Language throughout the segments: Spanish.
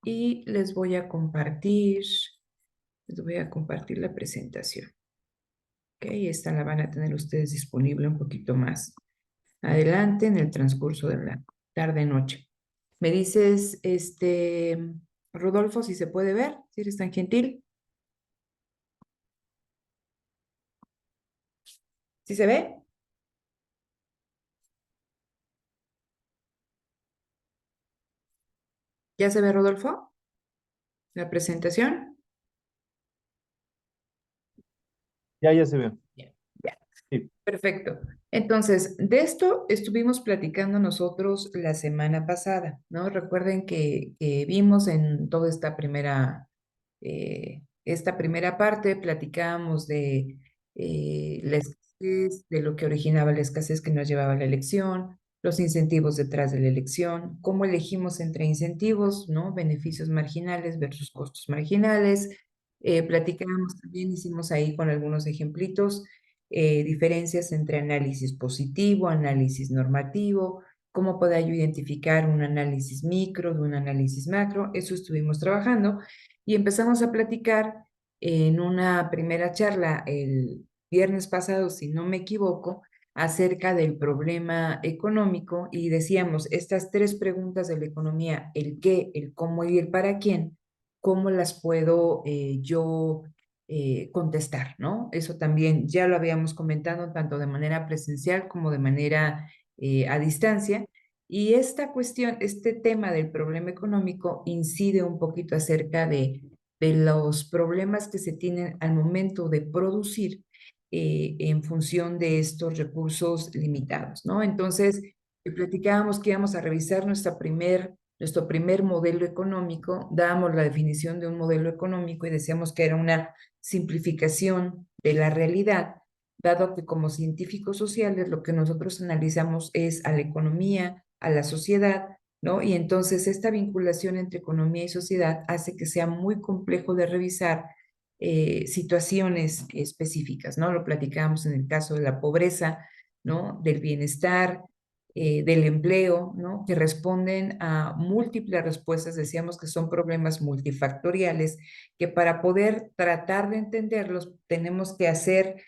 y les voy a compartir la presentación. Ok, esta la van a tener ustedes disponible un poquito más adelante en el transcurso de la tarde-noche. Me dices, Rodolfo, si se puede ver, si eres tan gentil. ¿Sí se ve? ¿Ya se ve, Rodolfo? ¿La presentación? Ya se ve. Bien, ya. Sí. Perfecto. Entonces, de esto estuvimos platicando nosotros la semana pasada, ¿no? Recuerden que vimos en toda esta primera parte, platicábamos de la escasez, de lo que originaba la escasez que nos llevaba a la elección, los incentivos detrás de la elección, cómo elegimos entre incentivos, ¿no? Beneficios marginales versus costos marginales. Platicábamos también, hicimos ahí con algunos ejemplitos diferencias entre análisis positivo, análisis normativo, cómo puedo yo identificar un análisis micro de un análisis macro, eso estuvimos trabajando y empezamos a platicar en una primera charla el viernes pasado, si no me equivoco, acerca del problema económico y decíamos, estas tres preguntas de la economía, el qué, el cómo y el para quién, cómo las puedo yo contestar, ¿no? Eso también ya lo habíamos comentado tanto de manera presencial como de manera a distancia. Y esta cuestión, este tema del problema económico incide un poquito acerca de los problemas que se tienen al momento de producir en función de estos recursos limitados, ¿no? Entonces, platicábamos que íbamos a revisar nuestro primer modelo económico, dábamos la definición de un modelo económico y decíamos que era una simplificación de la realidad, dado que como científicos sociales lo que nosotros analizamos es a la economía, a la sociedad, ¿no? Y entonces esta vinculación entre economía y sociedad hace que sea muy complejo de revisar situaciones específicas, ¿no? Lo platicábamos en el caso de la pobreza, ¿no? Del bienestar, del empleo, ¿no? Que responden a múltiples respuestas, decíamos que son problemas multifactoriales, que para poder tratar de entenderlos tenemos que hacer,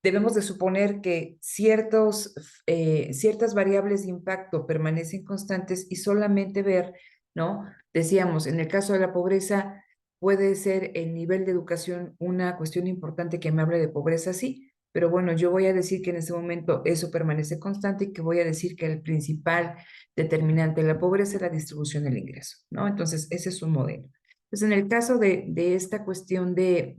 debemos de suponer que ciertas variables de impacto permanecen constantes y solamente ver, ¿no? Decíamos, en el caso de la pobreza, puede ser el nivel de educación una cuestión importante que me hable de pobreza, sí, pero bueno, yo voy a decir que en ese momento eso permanece constante y que voy a decir que el principal determinante de la pobreza es la distribución del ingreso, ¿no? Entonces, ese es un modelo. Entonces, en el caso de esta cuestión de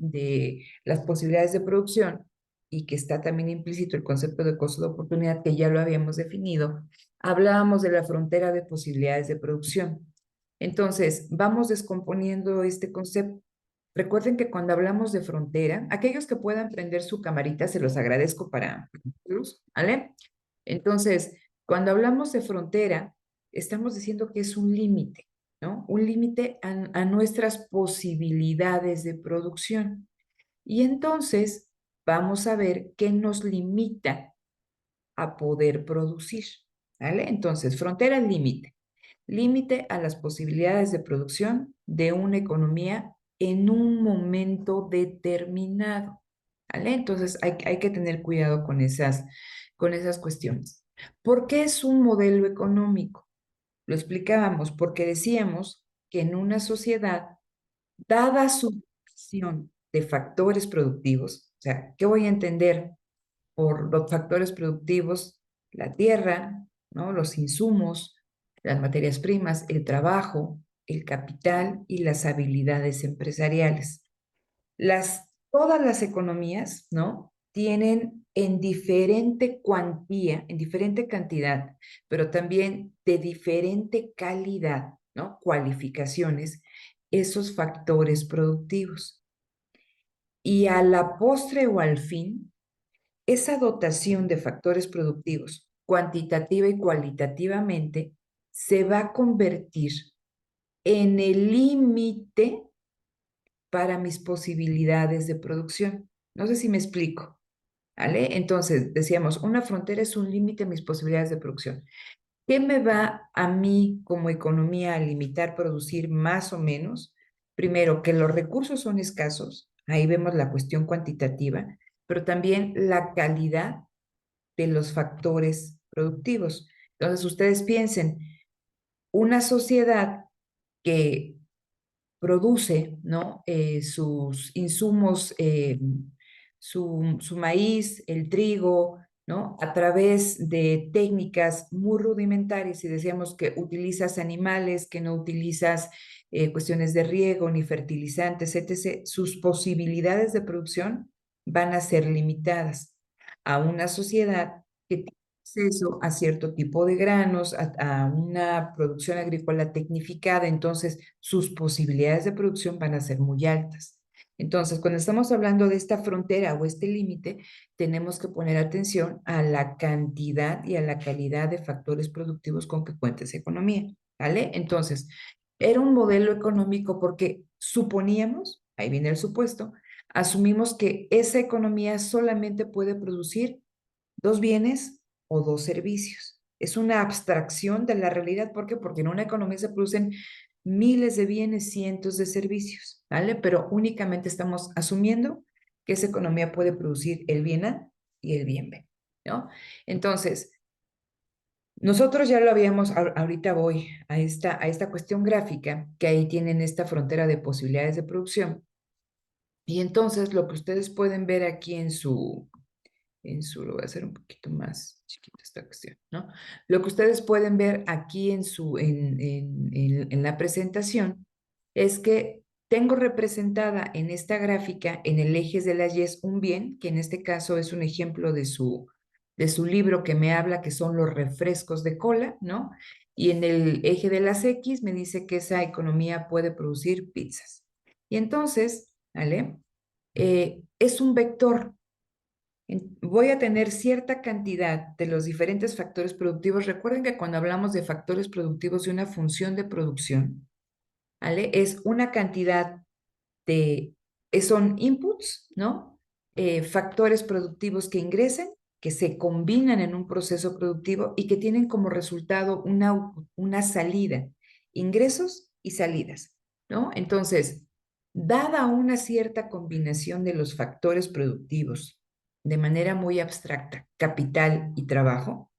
las posibilidades de producción, y que está también implícito el concepto de costo de oportunidad, que ya lo habíamos definido, hablábamos de la frontera de posibilidades de producción. Entonces, vamos descomponiendo este concepto. Recuerden que cuando hablamos de frontera, aquellos que puedan prender su camarita, se los agradezco para luz, ¿vale? Entonces, cuando hablamos de frontera, estamos diciendo que es un límite, ¿no? Un límite a nuestras posibilidades de producción. Y entonces vamos a ver qué nos limita a poder producir, ¿vale? Entonces, frontera límite. Límite a las posibilidades de producción de una economía en un momento determinado, ¿vale? Entonces, hay que tener cuidado con esas cuestiones. ¿Por qué es un modelo económico? Lo explicábamos porque decíamos que en una sociedad, dada su acción de factores productivos, o sea, ¿qué voy a entender por los factores productivos? La tierra, ¿no? Los insumos, las materias primas, el trabajo, el capital y las habilidades empresariales. Todas las economías, ¿no? Tienen en diferente cuantía, en diferente cantidad, pero también de diferente calidad, ¿no? Cualificaciones, esos factores productivos. Y a la postre o al fin, esa dotación de factores productivos, cuantitativa y cualitativamente, se va a convertir en el límite para mis posibilidades de producción. No sé si me explico, ¿vale? Entonces, decíamos, una frontera es un límite a mis posibilidades de producción. ¿Qué me va a mí como economía a limitar producir más o menos? Primero, que los recursos son escasos, ahí vemos la cuestión cuantitativa, pero también la calidad de los factores productivos. Entonces, ustedes piensen, una sociedad que produce, ¿no? Sus insumos, su maíz, el trigo, ¿no? A través de técnicas muy rudimentarias, y decíamos que utilizas animales, que no utilizas cuestiones de riego ni fertilizantes, etc., sus posibilidades de producción van a ser limitadas a una sociedad que tiene acceso a cierto tipo de granos, a una producción agrícola tecnificada, entonces sus posibilidades de producción van a ser muy altas. Entonces, cuando estamos hablando de esta frontera o este límite, tenemos que poner atención a la cantidad y a la calidad de factores productivos con que cuenta esa economía, ¿vale? Entonces, era un modelo económico porque suponíamos, ahí viene el supuesto, asumimos que esa economía solamente puede producir dos bienes o dos servicios. Es una abstracción de la realidad. ¿Por qué? Porque en una economía se producen miles de bienes, cientos de servicios, ¿vale? Pero únicamente estamos asumiendo que esa economía puede producir el bien A y el bien B, ¿no? Entonces, nosotros ya lo habíamos, ahorita voy a esta cuestión gráfica, que ahí tienen esta frontera de posibilidades de producción. Y entonces lo que ustedes pueden ver aquí lo voy a hacer un poquito más chiquita esta cuestión, ¿no? Lo que ustedes pueden ver aquí en la presentación es que tengo representada en esta gráfica, en el eje de las Y, un bien, que en este caso es un ejemplo de su libro que me habla que son los refrescos de cola, ¿no? Y en el eje de las X me dice que esa economía puede producir pizzas. Y entonces, ¿vale? Es un vector. Voy a tener cierta cantidad de los diferentes factores productivos. Recuerden que cuando hablamos de factores productivos de una función de producción, ¿vale? Es una cantidad de, son inputs, ¿no? Factores productivos que ingresen, que se combinan en un proceso productivo y que tienen como resultado una salida, ingresos y salidas, ¿no? Entonces, dada una cierta combinación de los factores productivos de manera muy abstracta, capital y trabajo,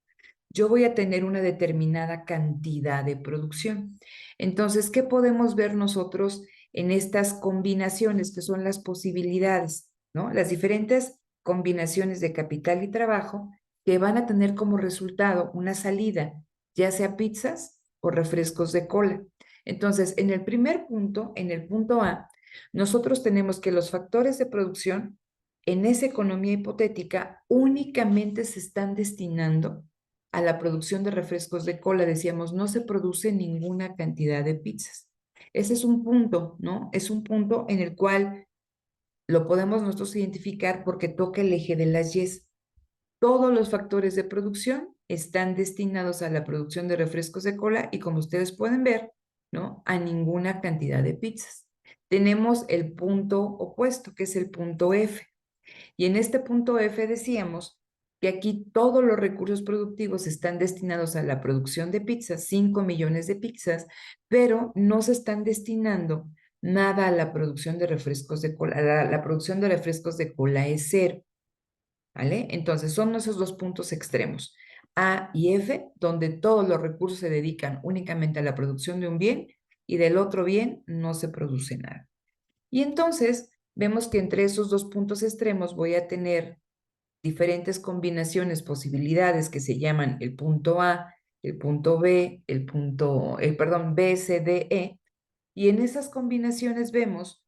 yo voy a tener una determinada cantidad de producción. Entonces, ¿qué podemos ver nosotros en estas combinaciones que son las posibilidades, ¿no? Las diferentes combinaciones de capital y trabajo que van a tener como resultado una salida, ya sea pizzas o refrescos de cola. Entonces, en el primer punto, en el punto A, nosotros tenemos que los factores de producción en esa economía hipotética únicamente se están destinando a la producción de refrescos de cola. Decíamos, no se produce ninguna cantidad de pizzas. Ese es un punto, ¿no? Es un punto en el cual lo podemos nosotros identificar porque toca el eje de las Y. Todos los factores de producción están destinados a la producción de refrescos de cola y como ustedes pueden ver, ¿no? A ninguna cantidad de pizzas. Tenemos el punto opuesto, que es el punto F. Y en este punto F decíamos que aquí todos los recursos productivos están destinados a la producción de pizzas, 5 millones de pizzas, pero no se están destinando nada a la producción de refrescos de cola. La producción de refrescos de cola es cero, ¿vale? Entonces son esos dos puntos extremos, A y F, donde todos los recursos se dedican únicamente a la producción de un bien y del otro bien no se produce nada. Y entonces vemos que entre esos dos puntos extremos voy a tener diferentes combinaciones, posibilidades que se llaman el punto A, el punto B, perdón, B, C, D, E. Y en esas combinaciones vemos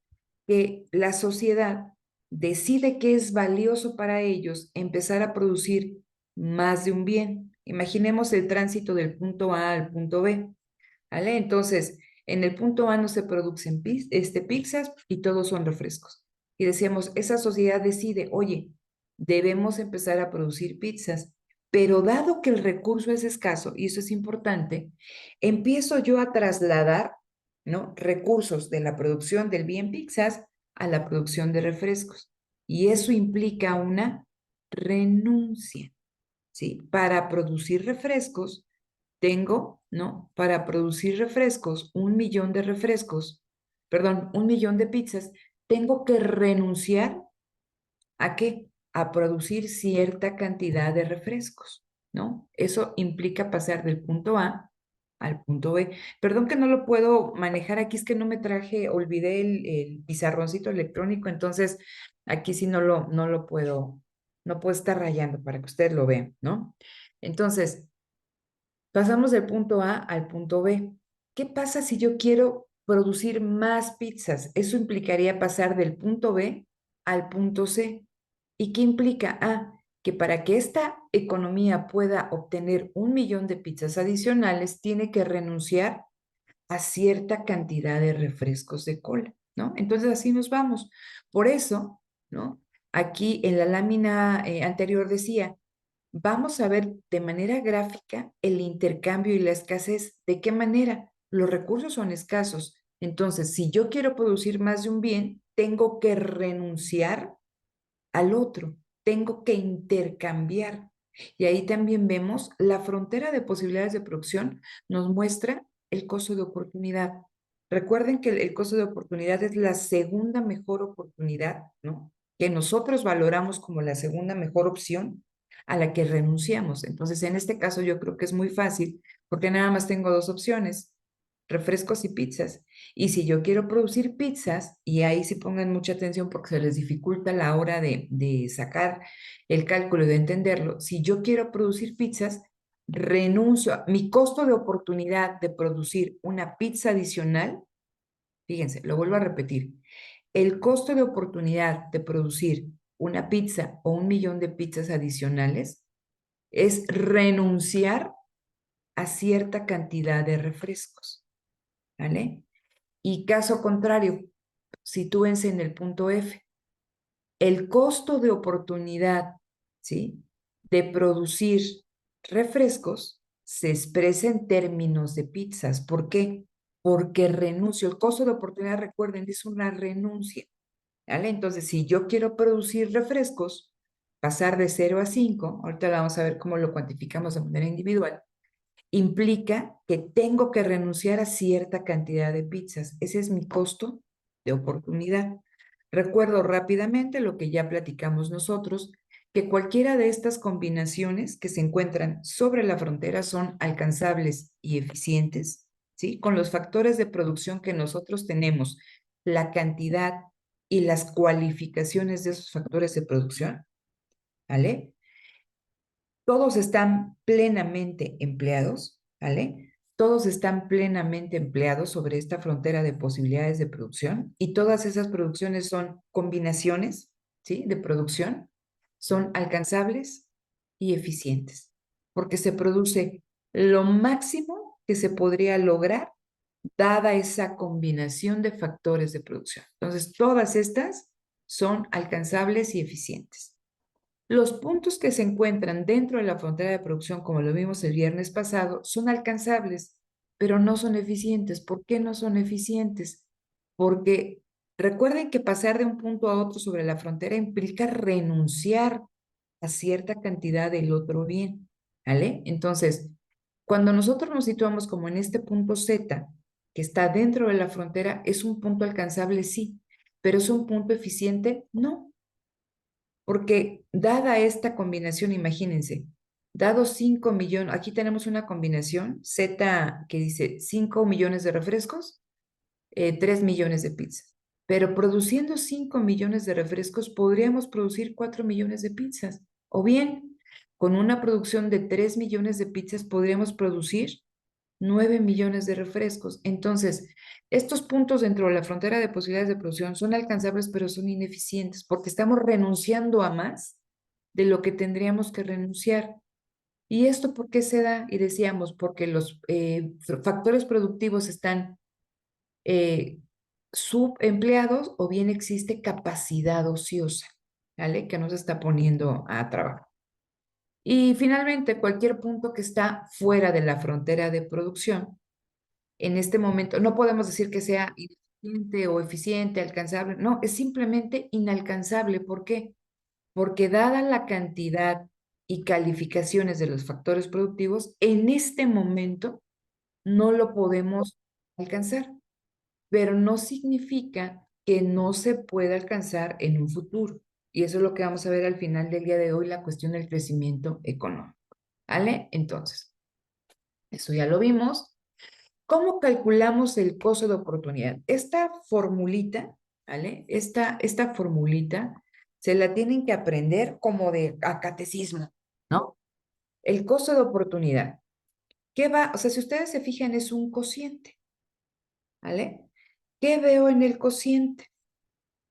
que la sociedad decide que es valioso para ellos empezar a producir más de un bien. Imaginemos el tránsito del punto A al punto B, ¿vale? Entonces, en el punto A no se producen pizzas y todos son refrescos. Y decíamos, esa sociedad decide, oye, debemos empezar a producir pizzas, pero dado que el recurso es escaso, y eso es importante, empiezo yo a trasladar, ¿no? Recursos de la producción del bien pizzas a la producción de refrescos. Y eso implica una renuncia, ¿sí? Para producir refrescos tengo, ¿no? Para producir refrescos, 1 millón de refrescos, perdón, 1 millón de pizzas, tengo que renunciar ¿a qué? A producir cierta cantidad de refrescos, ¿no? Eso implica pasar del punto A al punto B. Perdón que no lo puedo manejar aquí, es que no me traje, olvidé el pizarroncito electrónico, entonces aquí sí no lo puedo, no puedo estar rayando para que ustedes lo vean, ¿no? Entonces, pasamos del punto A al punto B. ¿Qué pasa si yo quiero producir más pizzas? Eso implicaría pasar del punto B al punto C. ¿Y qué implica? Que para que esta economía pueda obtener 1 millón de pizzas adicionales, tiene que renunciar a cierta cantidad de refrescos de cola, ¿no? Entonces así nos vamos. Por eso, ¿no? Aquí en la lámina anterior decía, vamos a ver de manera gráfica el intercambio y la escasez. ¿De qué manera? Los recursos son escasos. Entonces, si yo quiero producir más de un bien, tengo que renunciar al otro, tengo que intercambiar. Y ahí también vemos la frontera de posibilidades de producción nos muestra el costo de oportunidad. Recuerden que el costo de oportunidad es la segunda mejor oportunidad, ¿no? Que nosotros valoramos como la segunda mejor opción a la que renunciamos. Entonces, en este caso yo creo que es muy fácil porque nada más tengo dos opciones, refrescos y pizzas. Y si yo quiero producir pizzas, y ahí sí pongan mucha atención porque se les dificulta la hora de sacar el cálculo y de entenderlo, si yo quiero producir pizzas, renuncio a mi costo de oportunidad de producir una pizza adicional. Fíjense, lo vuelvo a repetir. El costo de oportunidad de producir una pizza o 1 millón de pizzas adicionales es renunciar a cierta cantidad de refrescos, ¿vale? Y caso contrario, sitúense en el punto F. El costo de oportunidad, ¿sí? De producir refrescos se expresa en términos de pizzas. ¿Por qué? Porque renuncio. El costo de oportunidad, recuerden, es una renuncia, ¿vale? Entonces, si yo quiero producir refrescos, pasar de 0 a 5, ahorita vamos a ver cómo lo cuantificamos de manera individual, implica que tengo que renunciar a cierta cantidad de pizzas. Ese es mi costo de oportunidad. Recuerdo rápidamente lo que ya platicamos nosotros, que cualquiera de estas combinaciones que se encuentran sobre la frontera son alcanzables y eficientes, ¿sí? Con los factores de producción que nosotros tenemos, la cantidad y las cualificaciones de esos factores de producción, ¿vale? Todos están plenamente empleados, ¿vale? Todos están plenamente empleados sobre esta frontera de posibilidades de producción y todas esas producciones son combinaciones, ¿sí? De producción, son alcanzables y eficientes, porque se produce lo máximo que se podría lograr dada esa combinación de factores de producción. Entonces, todas estas son alcanzables y eficientes. Los puntos que se encuentran dentro de la frontera de producción, como lo vimos el viernes pasado, son alcanzables, pero no son eficientes. ¿Por qué no son eficientes? Porque recuerden que pasar de un punto a otro sobre la frontera implica renunciar a cierta cantidad del otro bien, ¿vale? Entonces, cuando nosotros nos situamos como en este punto Z, que está dentro de la frontera, ¿es un punto alcanzable? Sí, pero ¿es un punto eficiente? No. Porque dada esta combinación, imagínense, dado 5 millones, aquí tenemos una combinación Z que dice 5 millones de refrescos, 3 millones de pizzas. Pero produciendo 5 millones de refrescos, podríamos producir 4 millones de pizzas. O bien, con una producción de 3 millones de pizzas, podríamos producir 9 millones de refrescos. Entonces, estos puntos dentro de la frontera de posibilidades de producción son alcanzables, pero son ineficientes porque estamos renunciando a más de lo que tendríamos que renunciar. ¿Y esto por qué se da? Y decíamos, porque los factores productivos están eh, subempleados o bien existe capacidad ociosa, ¿vale? Que nos está poniendo a trabajar. Y finalmente, cualquier punto que está fuera de la frontera de producción en este momento, no podemos decir que sea ineficiente o eficiente, alcanzable, no, es simplemente inalcanzable. ¿Por qué? Porque dada la cantidad y calificaciones de los factores productivos, en este momento no lo podemos alcanzar, pero no significa que no se pueda alcanzar en un futuro. Y eso es lo que vamos a ver al final del día de hoy, la cuestión del crecimiento económico. ¿Vale? Entonces, eso ya lo vimos. ¿Cómo calculamos el costo de oportunidad? Esta formulita, ¿vale? Esta formulita se la tienen que aprender como de a catecismo, ¿no? El costo de oportunidad. ¿Qué va? O sea, si ustedes se fijan, es un cociente, ¿vale? ¿Qué veo en el cociente?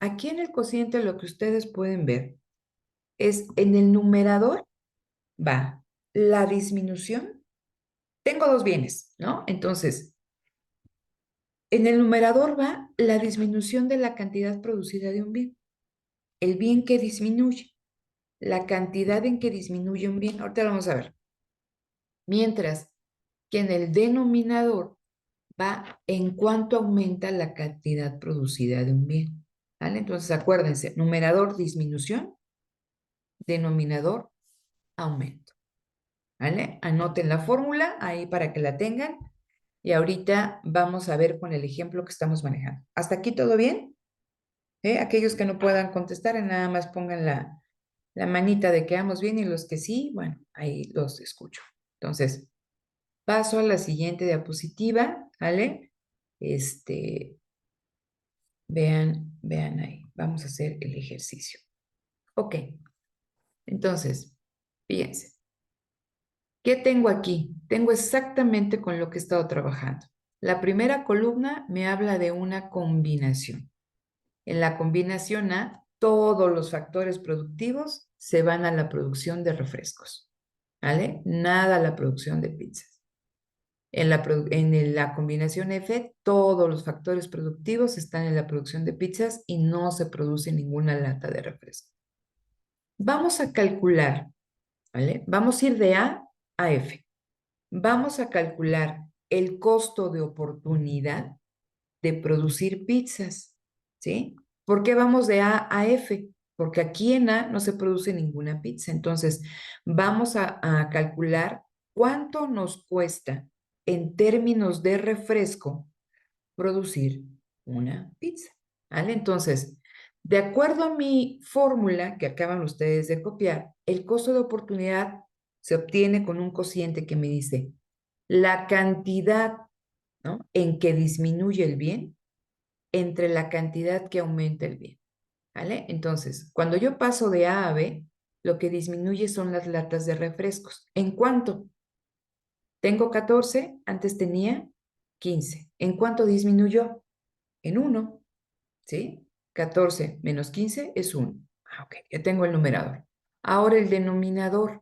Aquí en el cociente lo que ustedes pueden ver es en el numerador va la disminución. Tengo dos bienes, ¿no? Entonces, en el numerador va la disminución de la cantidad producida de un bien. El bien que disminuye, la cantidad en que disminuye un bien. Ahorita lo vamos a ver. Mientras que en el denominador va en cuanto aumenta la cantidad producida de un bien. ¿Vale? Entonces, acuérdense, numerador disminución, denominador aumento. ¿Vale? Anoten la fórmula ahí para que la tengan. Y ahorita vamos a ver con el ejemplo que estamos manejando. ¿Hasta aquí todo bien? Aquellos que no puedan contestar, nada más pongan la manita de que vamos bien y los que sí, bueno, ahí los escucho. Entonces, paso a la siguiente diapositiva, ¿vale? Vean ahí, vamos a hacer el ejercicio. Ok, entonces, fíjense. ¿Qué tengo aquí? Tengo exactamente con lo que he estado trabajando. La primera columna me habla de una combinación. En la combinación A, todos los factores productivos se van a la producción de refrescos, ¿vale? Nada a la producción de pizzas. En la combinación F, todos los factores productivos están en la producción de pizzas y no se produce ninguna lata de refresco. Vamos a calcular, ¿vale? Vamos a ir de A F. Vamos a calcular el costo de oportunidad de producir pizzas, ¿sí? ¿Por qué vamos de A F? Porque aquí en A no se produce ninguna pizza. Entonces, vamos a calcular cuánto nos cuesta en términos de refresco producir una pizza, ¿vale? Entonces, de acuerdo a mi fórmula que acaban ustedes de copiar, el costo de oportunidad se obtiene con un cociente que me dice la cantidad, ¿no?, en que disminuye el bien entre la cantidad que aumenta el bien, ¿vale? Entonces, cuando yo paso de A a B, lo que disminuye son las latas de refrescos. ¿En cuánto? Tengo 14, antes tenía 15. ¿En cuánto disminuyó? En 1, ¿sí? 14 menos 15 es 1. Ok, ya tengo el numerador. Ahora el denominador,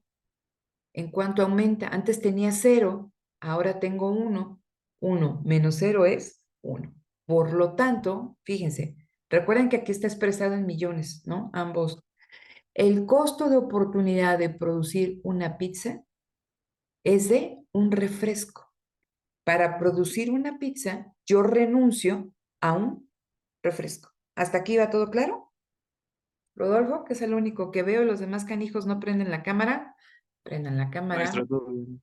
¿en cuánto aumenta? Antes tenía 0, ahora tengo 1. 1 menos 0 es 1. Por lo tanto, fíjense, recuerden que aquí está expresado en millones, ¿no? Ambos. El costo de oportunidad de producir una pizza es de un refresco. Para producir una pizza, yo renuncio a un refresco. ¿Hasta aquí va todo claro? Rodolfo, que es el único que veo, los demás canijos no prenden la cámara. Prendan la cámara. Maestra, todo bien.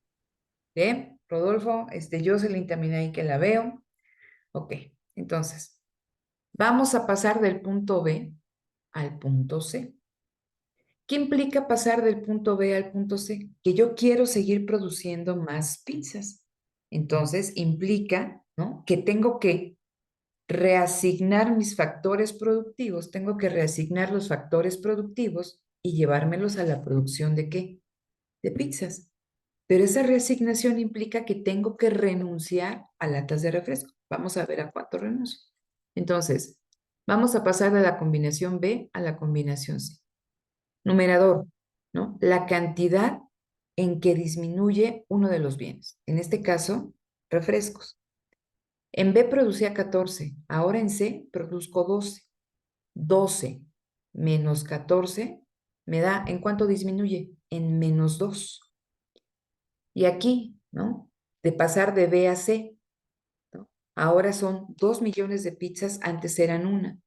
Bien, Rodolfo, Jocelyn también ahí que la veo. Ok, entonces, vamos a pasar del punto B al punto C. ¿Qué implica pasar del punto B al punto C? Que yo quiero seguir produciendo más pizzas. Entonces, implica, ¿no?, que tengo que reasignar mis factores productivos, tengo que reasignar los factores productivos y llevármelos a la producción ¿de qué? De pizzas. Pero esa reasignación implica que tengo que renunciar a latas de refresco. Vamos a ver a cuánto renuncio. Entonces, vamos a pasar de la combinación B a la combinación C. Numerador, ¿no? La cantidad en que disminuye uno de los bienes. En este caso, refrescos. En B producía 14, ahora en C produzco 12. 12 menos 14 me da, ¿en cuánto disminuye? En menos 2. Y aquí, ¿no?, de pasar de B a C, ¿no?, ahora son 2 millones de pizzas, antes eran una.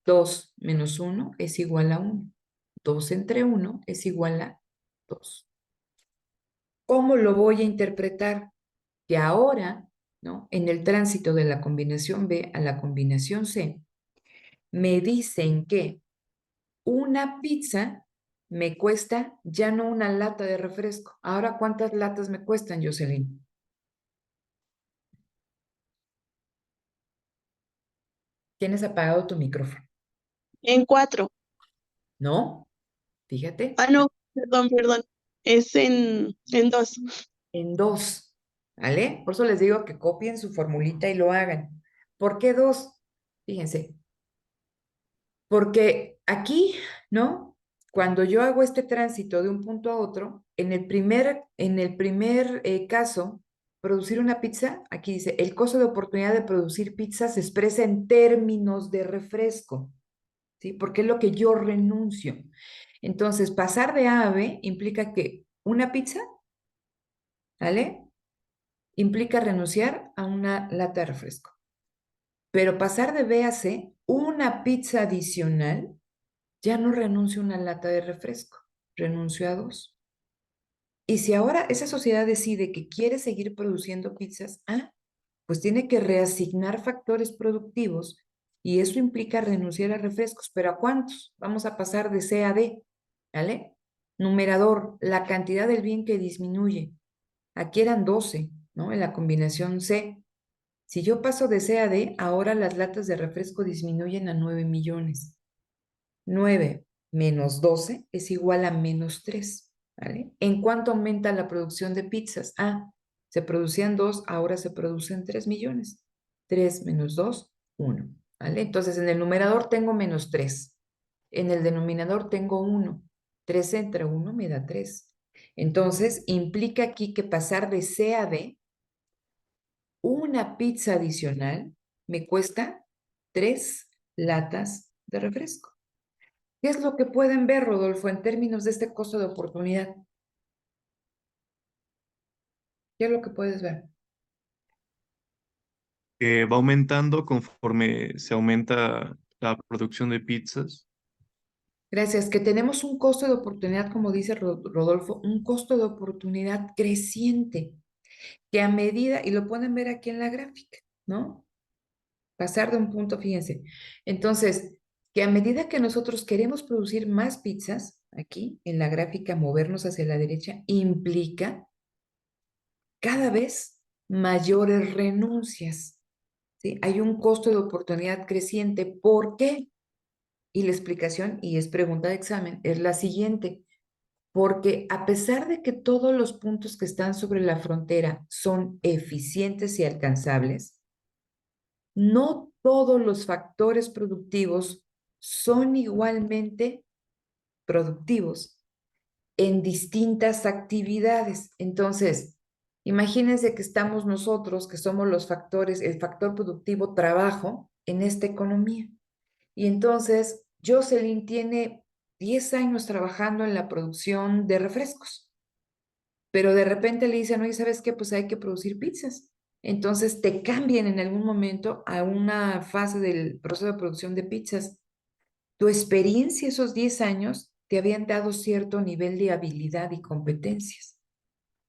2 menos 1 es igual a 1. 2 entre 1 es igual a 2. ¿Cómo lo voy a interpretar? Que ahora, ¿no? En el tránsito de la combinación B a la combinación C, me dicen que una pizza me cuesta ya no una lata de refresco. Ahora, ¿cuántas latas me cuestan, Jocelyn? Tienes apagado tu micrófono, En 4. ¿no? Fíjate, Ah, no, perdón. Es en 2. en dos, ¿vale? Por eso les digo que copien su formulita y lo hagan. ¿Por qué dos? Fíjense, porque aquí, ¿no? Cuando yo hago este tránsito de un punto a otro, en el primer caso, producir una pizza, aquí dice, el costo de oportunidad de producir pizza se expresa en términos de refresco, ¿sí? Porque es lo que yo renuncio. Entonces, pasar de A a B implica que una pizza, ¿vale? Implica renunciar a una lata de refresco. Pero pasar de B a C, una pizza adicional, ya no renuncio a una lata de refresco, renuncio a dos. Y si ahora esa sociedad decide que quiere seguir produciendo pizzas, pues tiene que reasignar factores productivos y eso implica renunciar a refrescos. ¿Pero a cuántos? Vamos a pasar de C a D, ¿vale? Numerador, la cantidad del bien que disminuye. Aquí eran 12, ¿no? En la combinación C. Si yo paso de C a D, ahora las latas de refresco disminuyen a 9 millones. 9 menos 12 es igual a menos 3, ¿vale? ¿En cuánto aumenta la producción de pizzas? Se producían 2, ahora se producen 3 millones. 3 menos 2, 1, ¿vale? Entonces en el numerador tengo menos 3, en el denominador tengo 1. 3 entre 1 me da 3. Entonces implica aquí que pasar de C a D, una pizza adicional me cuesta 3 latas de refresco. ¿Qué es lo que pueden ver, Rodolfo, en términos de este costo de oportunidad? ¿Qué es lo que puedes ver? Que va aumentando conforme se aumenta la producción de pizzas. Gracias, que tenemos un costo de oportunidad, como dice Rodolfo, un costo de oportunidad creciente, que a medida, y lo pueden ver aquí en la gráfica, ¿no? Pasar de un punto, fíjense. Entonces, que a medida que nosotros queremos producir más pizzas, aquí en la gráfica movernos hacia la derecha, implica cada vez mayores renuncias. ¿Sí? Hay un costo de oportunidad creciente. ¿Por qué? Y la explicación, y es pregunta de examen, es la siguiente. Porque a pesar de que todos los puntos que están sobre la frontera son eficientes y alcanzables, no todos los factores productivos son igualmente productivos en distintas actividades. Entonces, imagínense que estamos nosotros, que somos los factores, el factor productivo trabajo en esta economía. Y entonces, Jocelyn tiene 10 años trabajando en la producción de refrescos, pero de repente le dicen, oye, ¿sabes qué? Pues hay que producir pizzas. Entonces te cambian en algún momento a una fase del proceso de producción de pizzas. Tu experiencia esos 10 años te habían dado cierto nivel de habilidad y competencias.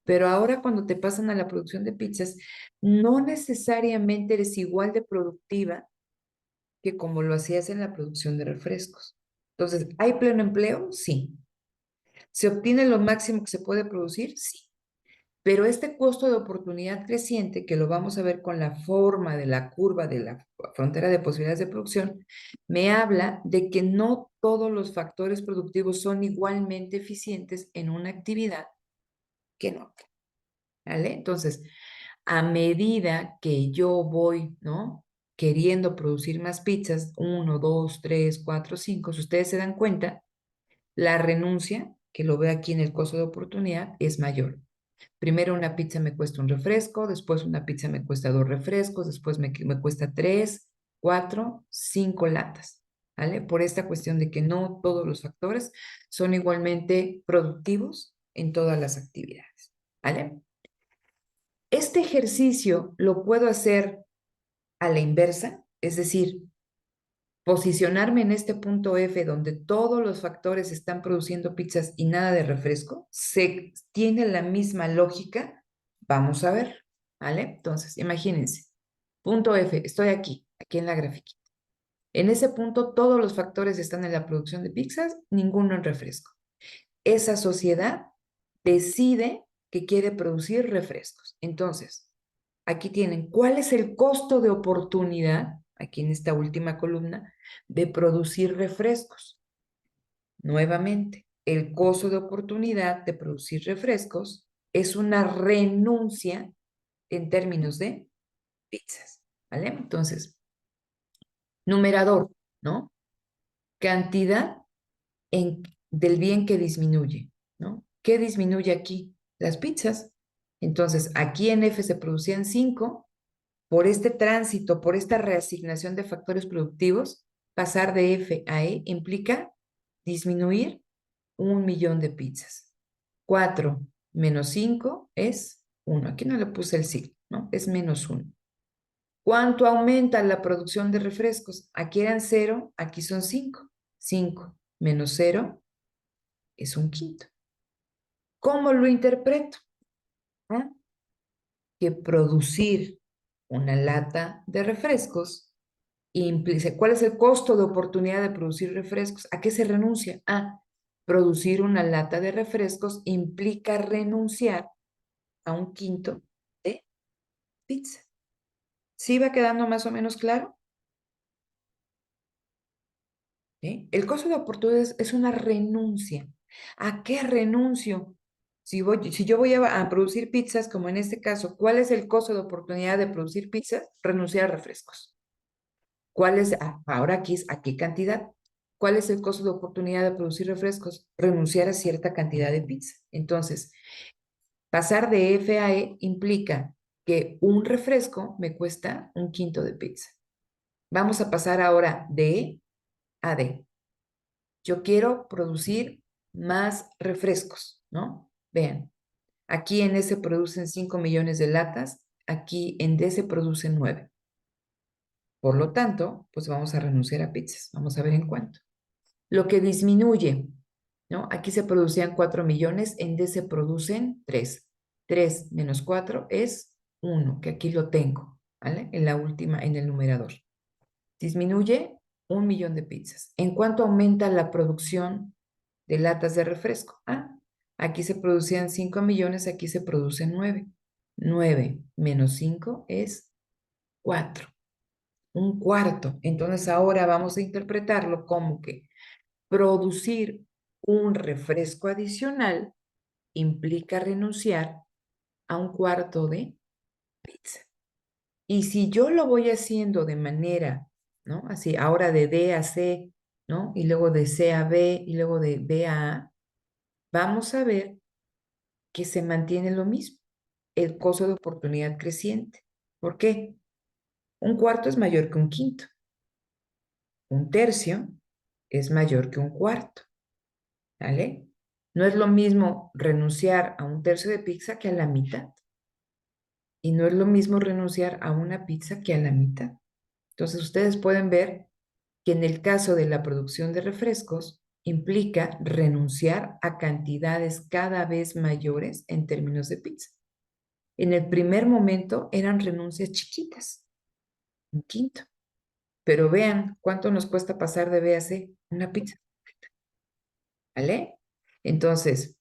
Pero ahora cuando te pasan a la producción de pizzas, no necesariamente eres igual de productiva que como lo hacías en la producción de refrescos. Entonces, ¿hay pleno empleo? Sí. ¿Se obtiene lo máximo que se puede producir? Sí. Pero este costo de oportunidad creciente, que lo vamos a ver con la forma de la curva de la frontera de posibilidades de producción, me habla de que no todos los factores productivos son igualmente eficientes en una actividad que en otra, ¿vale? Entonces, a medida que yo voy, ¿no? Queriendo producir más pizzas, 1, 2, 3, 4, 5, si ustedes se dan cuenta, la renuncia, que lo veo aquí en el costo de oportunidad, es mayor. Primero una pizza me cuesta un refresco, después una pizza me cuesta 2 refrescos, después me cuesta 3, 4, 5 latas, ¿vale? Por esta cuestión de que no todos los factores son igualmente productivos en todas las actividades, ¿vale? Este ejercicio lo puedo hacer a la inversa, es decir, posicionarme en este punto F donde todos los factores están produciendo pizzas y nada de refresco, se tiene la misma lógica. Vamos a ver, ¿vale? Entonces, imagínense, punto F, estoy aquí en la gráfica. En ese punto todos los factores están en la producción de pizzas, ninguno en refresco. Esa sociedad decide que quiere producir refrescos. Entonces, aquí tienen cuál es el costo de oportunidad, aquí en esta última columna, de producir refrescos. Nuevamente, el costo de oportunidad de producir refrescos es una renuncia en términos de pizzas, ¿vale? Entonces, numerador, ¿no? Cantidad del bien que disminuye, ¿no? ¿Qué disminuye aquí? Las pizzas. Entonces, aquí en F se producían 5, por este tránsito, por esta reasignación de factores productivos, pasar de F a E implica disminuir 1.000.000 de pizzas. 4 menos 5 es 1. Aquí no le puse el signo, ¿no? Es -1. ¿Cuánto aumenta la producción de refrescos? Aquí eran 0, aquí son 5. 5 menos 0 es 1/5. ¿Cómo lo interpreto? ¿Ah? Que producir una lata de refrescos implica, ¿cuál es el costo de oportunidad de producir refrescos? ¿A qué se renuncia? A producir una lata de refrescos implica renunciar a 1/5 de pizza. ¿Sí va quedando más o menos claro? ¿Sí? El costo de oportunidad es una renuncia. ¿A qué renuncio? Si yo voy a producir pizzas, como en este caso, ¿cuál es el costo de oportunidad de producir pizzas? Renunciar a refrescos. ¿Cuál es, ahora aquí es a qué cantidad? ¿Cuál es el costo de oportunidad de producir refrescos? Renunciar a cierta cantidad de pizza. Entonces, pasar de F a E implica que un refresco me cuesta 1/5 de pizza. Vamos a pasar ahora de E a D. Yo quiero producir más refrescos, ¿no? Vean, aquí en E se producen 5 millones de latas, aquí en D se producen 9. Por lo tanto, pues vamos a renunciar a pizzas. Vamos a ver en cuánto. Lo que disminuye, ¿no? Aquí se producían 4 millones, en D se producen 3. 3 menos 4 es 1, que aquí lo tengo, ¿vale? En la última, en el numerador. Disminuye 1.000.000 de pizzas. ¿En cuánto aumenta la producción de latas de refresco? Aquí se producían 5 millones, aquí se producen 9. 9 menos 5 es 4. 1/4. Entonces ahora vamos a interpretarlo como que producir un refresco adicional implica renunciar a 1/4 de pizza. Y si yo lo voy haciendo de manera, ¿no? Así, ahora de D a C, ¿no? Y luego de C a B y luego de B a A, vamos a ver que se mantiene lo mismo, el costo de oportunidad creciente. ¿Por qué? 1/4 es mayor que 1/5. 1/3 es mayor que 1/4. ¿Vale? No es lo mismo renunciar a 1/3 de pizza que a la mitad. Y no es lo mismo renunciar a una pizza que a la mitad. Entonces, ustedes pueden ver que en el caso de la producción de refrescos implica renunciar a cantidades cada vez mayores en términos de pizza. En el primer momento eran renuncias chiquitas, 1/5. Pero vean cuánto nos cuesta pasar de B a C, una pizza. ¿Vale? Entonces,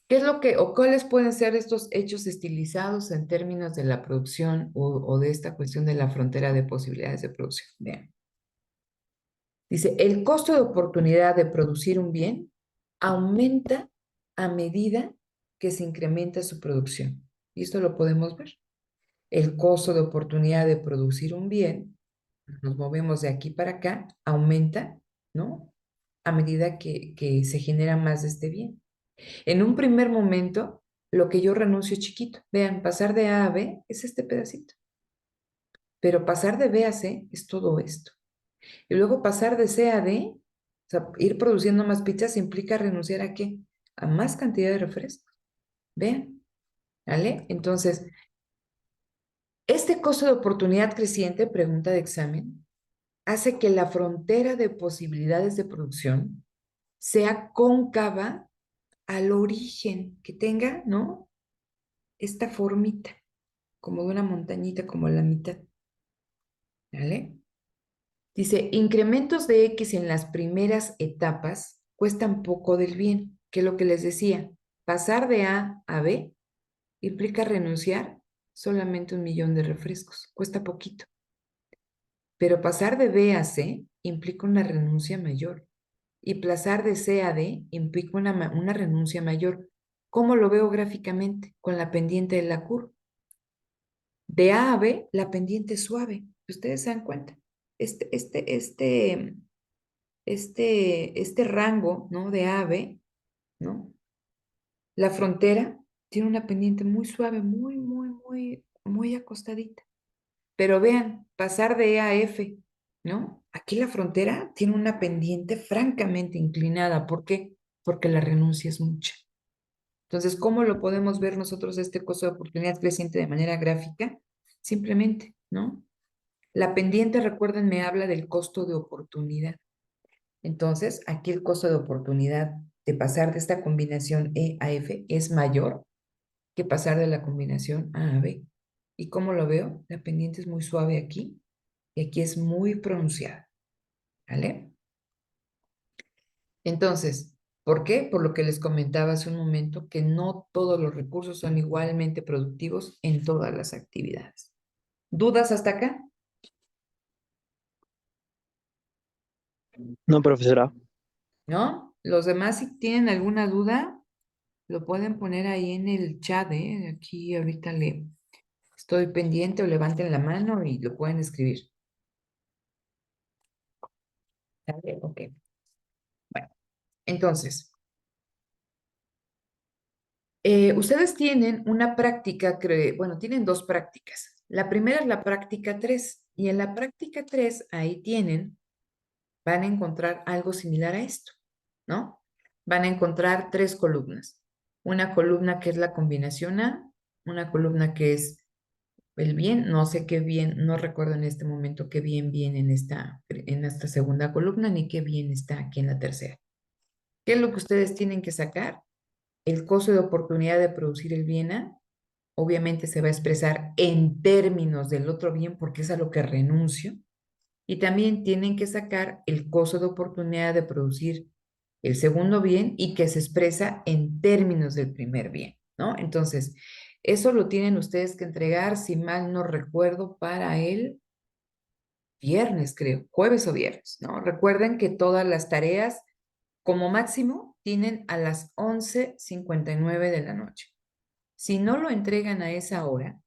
¿qué es lo que, o cuáles pueden ser estos hechos estilizados en términos de la producción o de esta cuestión de la frontera de posibilidades de producción? Vean. Dice, el costo de oportunidad de producir un bien aumenta a medida que se incrementa su producción. Y esto lo podemos ver. El costo de oportunidad de producir un bien, nos movemos de aquí para acá, aumenta, ¿no? A medida que se genera más de este bien. En un primer momento, lo que yo renuncio es chiquito. Vean, pasar de A a B es este pedacito. Pero pasar de B a C es todo esto. Y luego pasar de C a D, o sea, ir produciendo más pizzas implica renunciar ¿a qué? A más cantidad de refrescos. Vean, ¿vale? Entonces, este costo de oportunidad creciente, pregunta de examen, hace que la frontera de posibilidades de producción sea cóncava al origen, que tenga, ¿no? Esta formita, como de una montañita, como la mitad, ¿vale? Dice, incrementos de X en las primeras etapas cuestan poco del bien, que es lo que les decía. Pasar de A a B implica renunciar solamente 1 millón de refrescos, cuesta poquito. Pero pasar de B a C implica una renuncia mayor. Y pasar de C a D implica una renuncia mayor. ¿Cómo lo veo gráficamente? Con la pendiente de la curva. De A a B, la pendiente es suave. Ustedes se dan cuenta. Este rango, ¿no? De A a B, ¿no? La frontera tiene una pendiente muy suave, muy acostadita. Pero vean, pasar de E a F, ¿no? Aquí la frontera tiene una pendiente francamente inclinada. ¿Por qué? Porque la renuncia es mucha. Entonces, ¿cómo lo podemos ver nosotros este costo de oportunidad creciente de manera gráfica? Simplemente, ¿no? La pendiente, recuerden, me habla del costo de oportunidad. Entonces, aquí el costo de oportunidad de pasar de esta combinación E a F es mayor que pasar de la combinación A a B. ¿Y cómo lo veo? La pendiente es muy suave aquí y aquí es muy pronunciada, ¿vale? Entonces, ¿por qué? Por lo que les comentaba hace un momento, que no todos los recursos son igualmente productivos en todas las actividades. ¿Dudas hasta acá? No, profesora. ¿No? Los demás, si tienen alguna duda, lo pueden poner ahí en el chat, ¿eh? Aquí ahorita le estoy pendiente o levanten la mano y lo pueden escribir. ¿Sale? Ok. Bueno, entonces, ustedes tienen una práctica, bueno, tienen 2 prácticas. La primera es la práctica 3 y en la práctica 3 ahí van a encontrar algo similar a esto, ¿no? Van a encontrar 3 columnas. Una columna que es la combinación A, una columna que es el bien, no sé qué bien, no recuerdo en este momento qué bien viene en esta segunda columna, ni qué bien está aquí en la tercera. ¿Qué es lo que ustedes tienen que sacar? El costo de oportunidad de producir el bien A, obviamente se va a expresar en términos del otro bien porque es a lo que renuncio. Y también tienen que sacar el costo de oportunidad de producir el segundo bien y que se expresa en términos del primer bien, ¿no? Entonces, eso lo tienen ustedes que entregar, si mal no recuerdo, para el viernes, creo, jueves o viernes, ¿no? Recuerden que todas las tareas, como máximo, tienen a las 11:59 de la noche. Si no lo entregan a esa hora,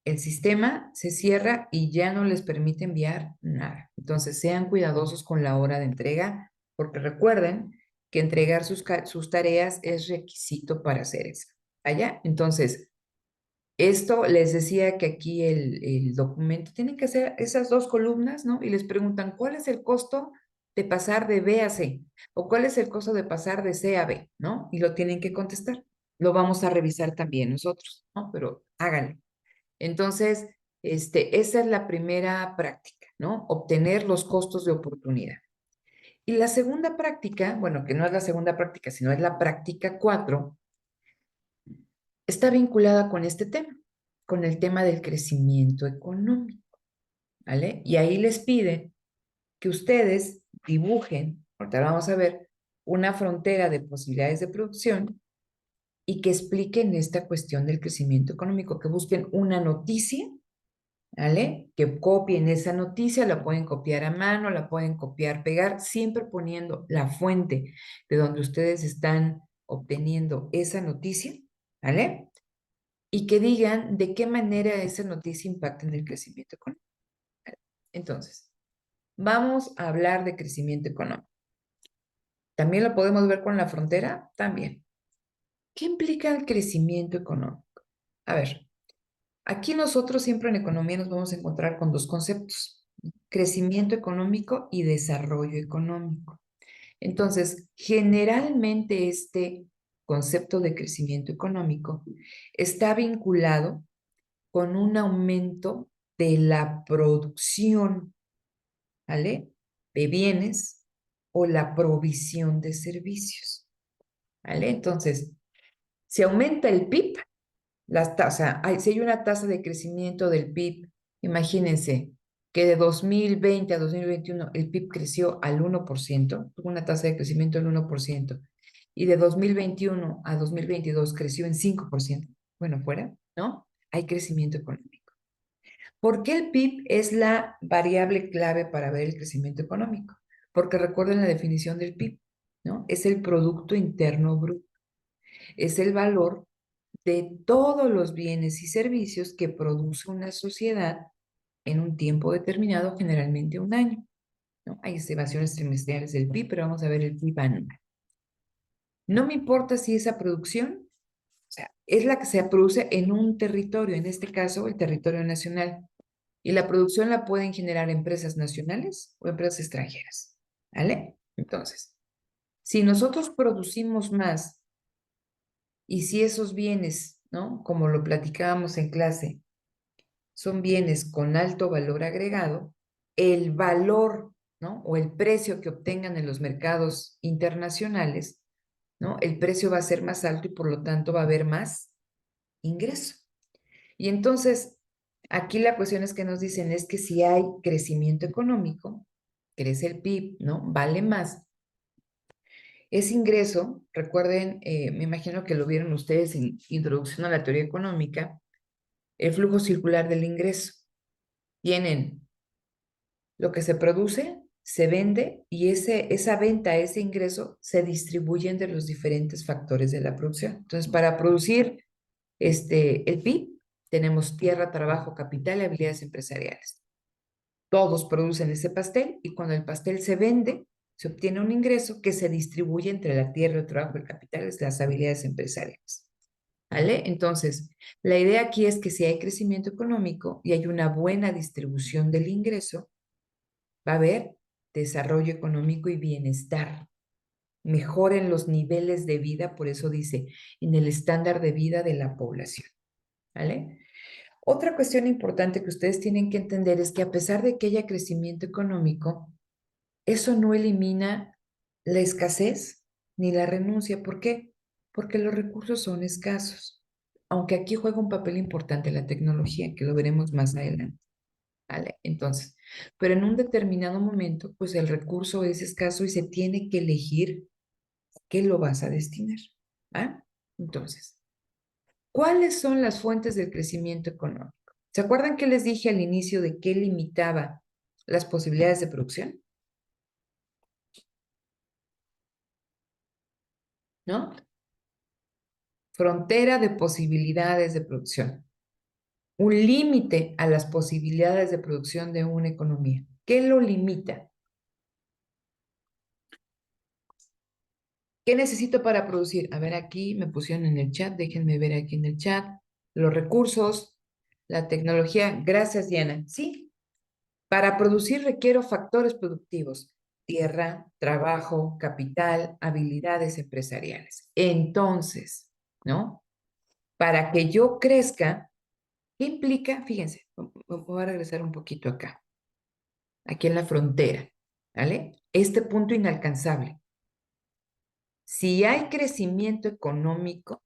el sistema se cierra y ya no les permite enviar nada. Entonces, sean cuidadosos con la hora de entrega, porque recuerden que entregar sus tareas es requisito para hacer eso. ¿Allá? Entonces, esto les decía que aquí el documento tiene que hacer esas 2 columnas, ¿no? Y les preguntan, ¿cuál es el costo de pasar de B a C? ¿O cuál es el costo de pasar de C a B? ¿No? Y lo tienen que contestar. Lo vamos a revisar también nosotros, ¿no? Pero háganlo. Entonces, esa es la primera práctica, ¿no? Obtener los costos de oportunidad. Y la segunda práctica, bueno, que no es la segunda práctica, sino es la práctica 4, está vinculada con este tema, con el tema del crecimiento económico, ¿vale? Y ahí les piden que ustedes dibujen, ahorita vamos a ver, una frontera de posibilidades de producción y que expliquen esta cuestión del crecimiento económico, que busquen una noticia, ¿vale? Que copien esa noticia, la pueden copiar a mano, la pueden copiar, pegar, siempre poniendo la fuente de donde ustedes están obteniendo esa noticia, ¿vale? Y que digan de qué manera esa noticia impacta en el crecimiento económico. ¿Vale? Entonces, vamos a hablar de crecimiento económico. ¿También lo podemos ver con la frontera? También. ¿Qué implica el crecimiento económico? A ver, aquí nosotros siempre en economía nos vamos a encontrar con 2 conceptos, crecimiento económico y desarrollo económico. Entonces, generalmente este concepto de crecimiento económico está vinculado con un aumento de la producción, ¿vale? De bienes o la provisión de servicios, ¿vale? Entonces, si aumenta el PIB, si hay una tasa de crecimiento del PIB, imagínense que de 2020 a 2021 el PIB creció al 1%, tuvo una tasa de crecimiento del 1%, y de 2021 a 2022 creció en 5%, bueno, fuera, ¿no? Hay crecimiento económico. ¿Por qué el PIB es la variable clave para ver el crecimiento económico? Porque recuerden la definición del PIB, ¿no? Es el Producto Interno Bruto, es el valor de todos los bienes y servicios que produce una sociedad en un tiempo determinado, generalmente un año, ¿no? Hay estimaciones trimestrales del PIB, pero vamos a ver el PIB anual. No me importa si esa producción, o sea, es la que se produce en un territorio, en este caso el territorio nacional, y la producción la pueden generar empresas nacionales o empresas extranjeras, ¿vale? Entonces, si nosotros producimos más y si esos bienes, ¿no? Como lo platicábamos en clase, son bienes con alto valor agregado, el valor, ¿no? O el precio que obtengan en los mercados internacionales, ¿no? El precio va a ser más alto y por lo tanto va a haber más ingreso. Y entonces, aquí la cuestión es que nos dicen es que si hay crecimiento económico, crece el PIB, ¿no? Vale más. Ese ingreso, recuerden, me imagino que lo vieron ustedes en Introducción a la Teoría Económica, el flujo circular del ingreso. Tienen lo que se produce, se vende y esa venta, ese ingreso se distribuye entre los diferentes factores de la producción. Entonces, para producir el PIB, tenemos tierra, trabajo, capital y habilidades empresariales. Todos producen ese pastel y cuando el pastel se vende, se obtiene un ingreso que se distribuye entre la tierra, el trabajo, el capital y las habilidades empresariales. ¿Vale? Entonces, la idea aquí es que si hay crecimiento económico y hay una buena distribución del ingreso, va a haber desarrollo económico y bienestar. Mejoren los niveles de vida, por eso dice, en el estándar de vida de la población. ¿Vale? Otra cuestión importante que ustedes tienen que entender es que a pesar de que haya crecimiento económico, eso no elimina la escasez ni la renuncia. ¿Por qué? Porque los recursos son escasos. Aunque aquí juega un papel importante la tecnología, que lo veremos más adelante. ¿Vale? Entonces, pero en un determinado momento, pues el recurso es escaso y se tiene que elegir qué lo vas a destinar. ¿Ah? Entonces, ¿cuáles son las fuentes del crecimiento económico? ¿Se acuerdan que les dije al inicio de qué limitaba las posibilidades de producción? ¿No? Frontera de posibilidades de producción. Un límite a las posibilidades de producción de una economía. ¿Qué lo limita? ¿Qué necesito para producir? A ver, aquí me pusieron en el chat, déjenme ver aquí en el chat. Los recursos, la tecnología. Gracias, Diana. Sí, para producir requiero factores productivos, tierra, trabajo, capital, habilidades empresariales. Entonces, ¿no? Para que yo crezca, ¿qué implica? Fíjense, voy a regresar un poquito acá, aquí en la frontera, ¿vale? Este punto inalcanzable. Si hay crecimiento económico,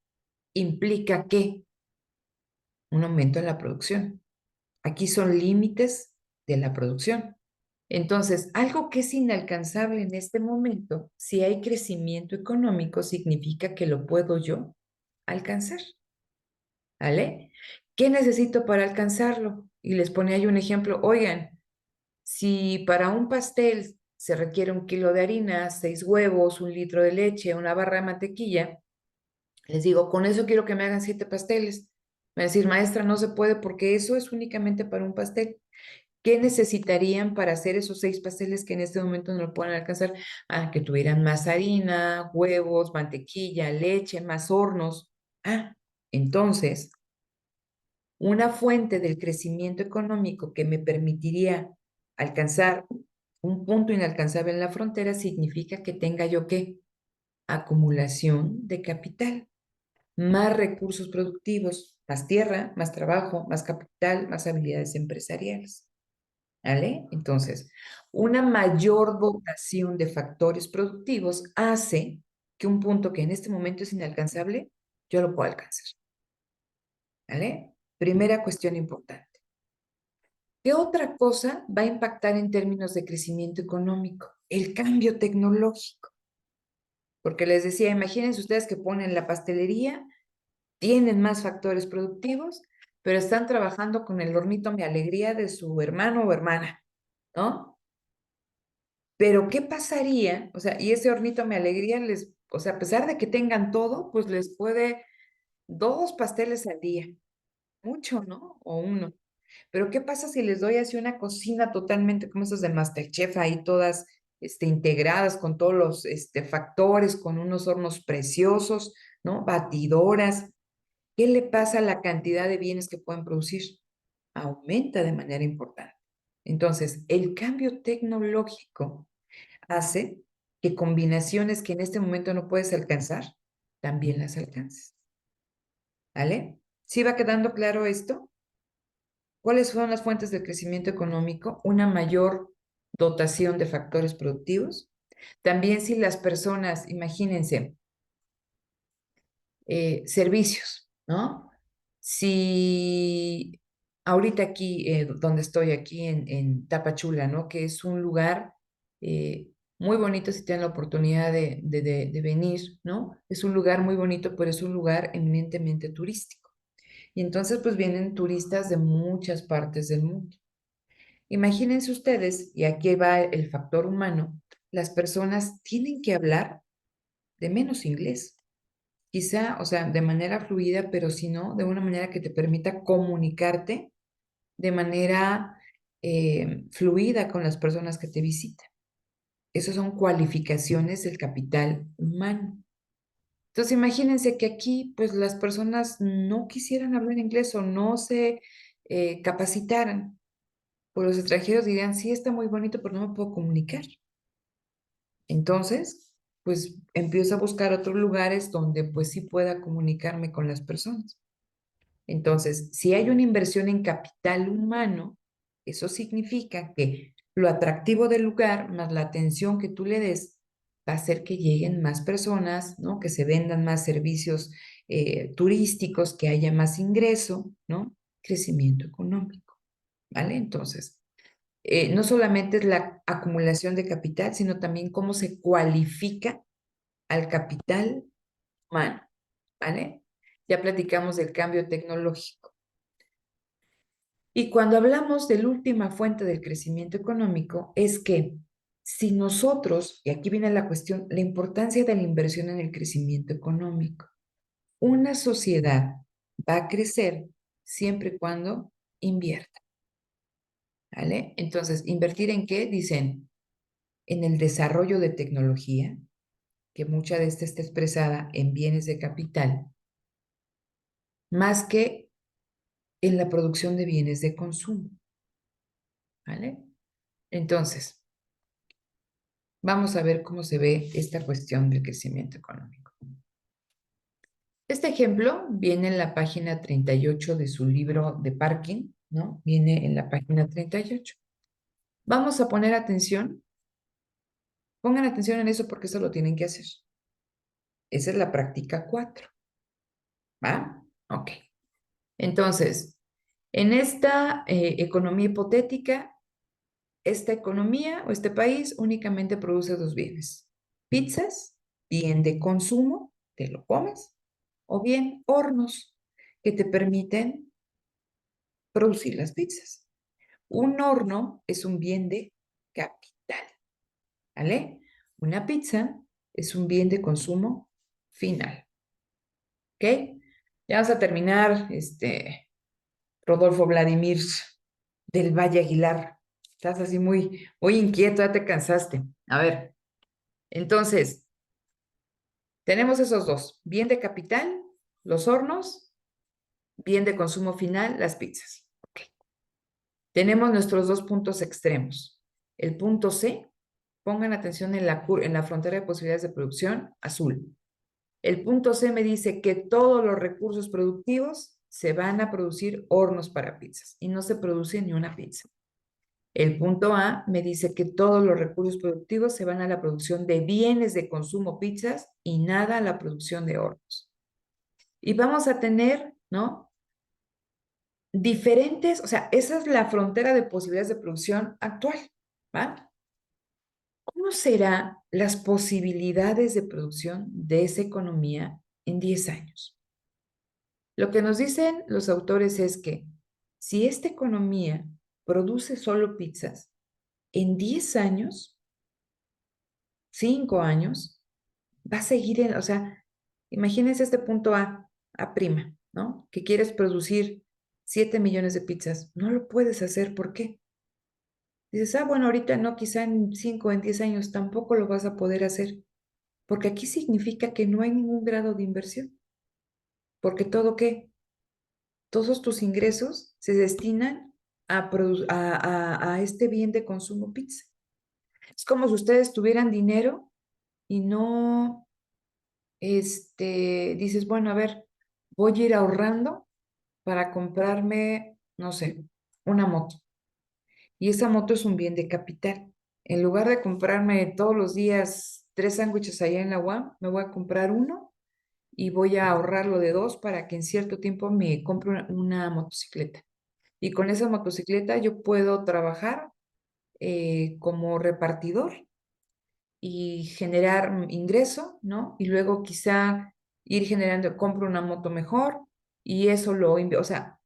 implica que un aumento en la producción. Aquí son límites de la producción. Entonces, algo que es inalcanzable en este momento, si hay crecimiento económico, significa que lo puedo yo alcanzar. ¿Vale? ¿Qué necesito para alcanzarlo? Y les ponía yo un ejemplo. Oigan, si para un pastel se requiere 1 kilo de harina, 6 huevos, 1 litro de leche, una barra de mantequilla, les digo, con eso quiero que me hagan 7 pasteles. Me va a decir, maestra, no se puede porque eso es únicamente para un pastel. ¿Qué necesitarían para hacer esos 6 pasteles que en este momento no lo pueden alcanzar? Ah, que tuvieran más harina, huevos, mantequilla, leche, más hornos. Ah, entonces, una fuente del crecimiento económico que me permitiría alcanzar un punto inalcanzable en la frontera significa que tenga yo qué? Acumulación de capital, más recursos productivos, más tierra, más trabajo, más capital, más habilidades empresariales. ¿Vale? Entonces, una mayor dotación de factores productivos hace que un punto que en este momento es inalcanzable, yo lo pueda alcanzar. ¿Vale? Primera cuestión importante. ¿Qué otra cosa va a impactar en términos de crecimiento económico? El cambio tecnológico. Porque les decía, imagínense ustedes que ponen la pastelería, tienen más factores productivos, pero están trabajando con el hornito Mi Alegría de su hermano o hermana, ¿no? Pero ¿qué pasaría? O sea, y ese hornito Mi Alegría les, o sea, a pesar de que tengan todo, pues les puede 2 pasteles al día, mucho, ¿no? O 1. Pero ¿qué pasa si les doy así una cocina totalmente como esas de MasterChef ahí todas integradas con todos los factores, con unos hornos preciosos, ¿no? Batidoras. ¿Qué le pasa a la cantidad de bienes que pueden producir? Aumenta de manera importante. Entonces, el cambio tecnológico hace que combinaciones que en este momento no puedes alcanzar, también las alcances. ¿Vale? ¿Sí va quedando claro esto? ¿Cuáles son las fuentes del crecimiento económico? Una mayor dotación de factores productivos. También si las personas, imagínense, servicios, ¿no? Si ahorita aquí, donde estoy, aquí en Tapachula, ¿no? Que es un lugar muy bonito si tienen la oportunidad de venir, ¿no? Es un lugar muy bonito, pero es un lugar eminentemente turístico. Y entonces, pues vienen turistas de muchas partes del mundo. Imagínense ustedes, y aquí va el factor humano, las personas tienen que hablar de menos inglés. Quizá, o sea, de manera fluida, pero si no, de una manera que te permita comunicarte de manera fluida con las personas que te visitan. Esas son cualificaciones del capital humano. Entonces, imagínense que aquí, pues las personas no quisieran hablar inglés o no se capacitaran. Pues los extranjeros dirían, sí, está muy bonito, pero no me puedo comunicar. Entonces, pues empiezo a buscar otros lugares donde pues sí pueda comunicarme con las personas. Entonces, si hay una inversión en capital humano, eso significa que lo atractivo del lugar más la atención que tú le des va a hacer que lleguen más personas, ¿no? Que se vendan más servicios turísticos, que haya más ingreso, ¿no? Crecimiento económico, ¿vale? Entonces, no solamente es la acumulación de capital, sino también cómo se cualifica al capital humano, ¿vale? Ya platicamos del cambio tecnológico. Y cuando hablamos de la última fuente del crecimiento económico, es que si nosotros, y aquí viene la cuestión, la importancia de la inversión en el crecimiento económico, una sociedad va a crecer siempre y cuando invierta, ¿vale? Entonces, ¿invertir en qué? Dicen, en el desarrollo de tecnología, que mucha de esta está expresada en bienes de capital, más que en la producción de bienes de consumo, ¿vale? Entonces, vamos a ver cómo se ve esta cuestión del crecimiento económico. Este ejemplo viene en la página 38 de su libro de Parkin, ¿no? Viene en la página 38. Vamos a poner atención. Pongan atención en eso porque eso lo tienen que hacer. Esa es la práctica 4. ¿Va? Ok. Entonces, en esta economía hipotética, esta economía o este país únicamente produce 2 bienes. Pizzas, bien de consumo, te lo comes, o bien hornos que te permiten producir las pizzas. Un horno es un bien de capital, ¿vale? Una pizza es un bien de consumo final, ¿ok? Ya vamos a terminar, Rodolfo Vladimir del Valle Aguilar. Estás así muy, muy inquieto, ya te cansaste. A ver, entonces, tenemos esos dos, bien de capital, los hornos, bien de consumo final, las pizzas. Okay. Tenemos nuestros 2 puntos extremos. El punto C, pongan atención en la frontera de posibilidades de producción, azul. El punto C me dice que todos los recursos productivos se van a producir hornos para pizzas y no se produce ni una pizza. El punto A me dice que todos los recursos productivos se van a la producción de bienes de consumo, pizzas, y nada a la producción de hornos. Y vamos a tener, ¿no? Diferentes, o sea, esa es la frontera de posibilidades de producción actual, ¿va? ¿Cómo serán las posibilidades de producción de esa economía en 10 años? Lo que nos dicen los autores es que si esta economía produce solo pizzas, en 10 años, 5 años, va a seguir o sea, imagínense este punto A prima, ¿no? Que quieres producir 7 millones de pizzas. No lo puedes hacer, ¿por qué? Dices, bueno, ahorita no, quizá en 5 o en 10 años tampoco lo vas a poder hacer, porque aquí significa que no hay ningún grado de inversión, porque todo qué, todos tus ingresos se destinan a este bien de consumo pizza. Es como si ustedes tuvieran dinero y no, dices, bueno, a ver, voy a ir ahorrando para comprarme, no sé, una moto. Y esa moto es un bien de capital. En lugar de comprarme todos los días 3 sándwiches allá en la UAM, me voy a comprar uno y voy a ahorrarlo de 2 para que en cierto tiempo me compre una motocicleta. Y con esa motocicleta yo puedo trabajar como repartidor y generar ingreso, ¿no? Y luego quizá ir generando, compro una moto mejor y eso o sea,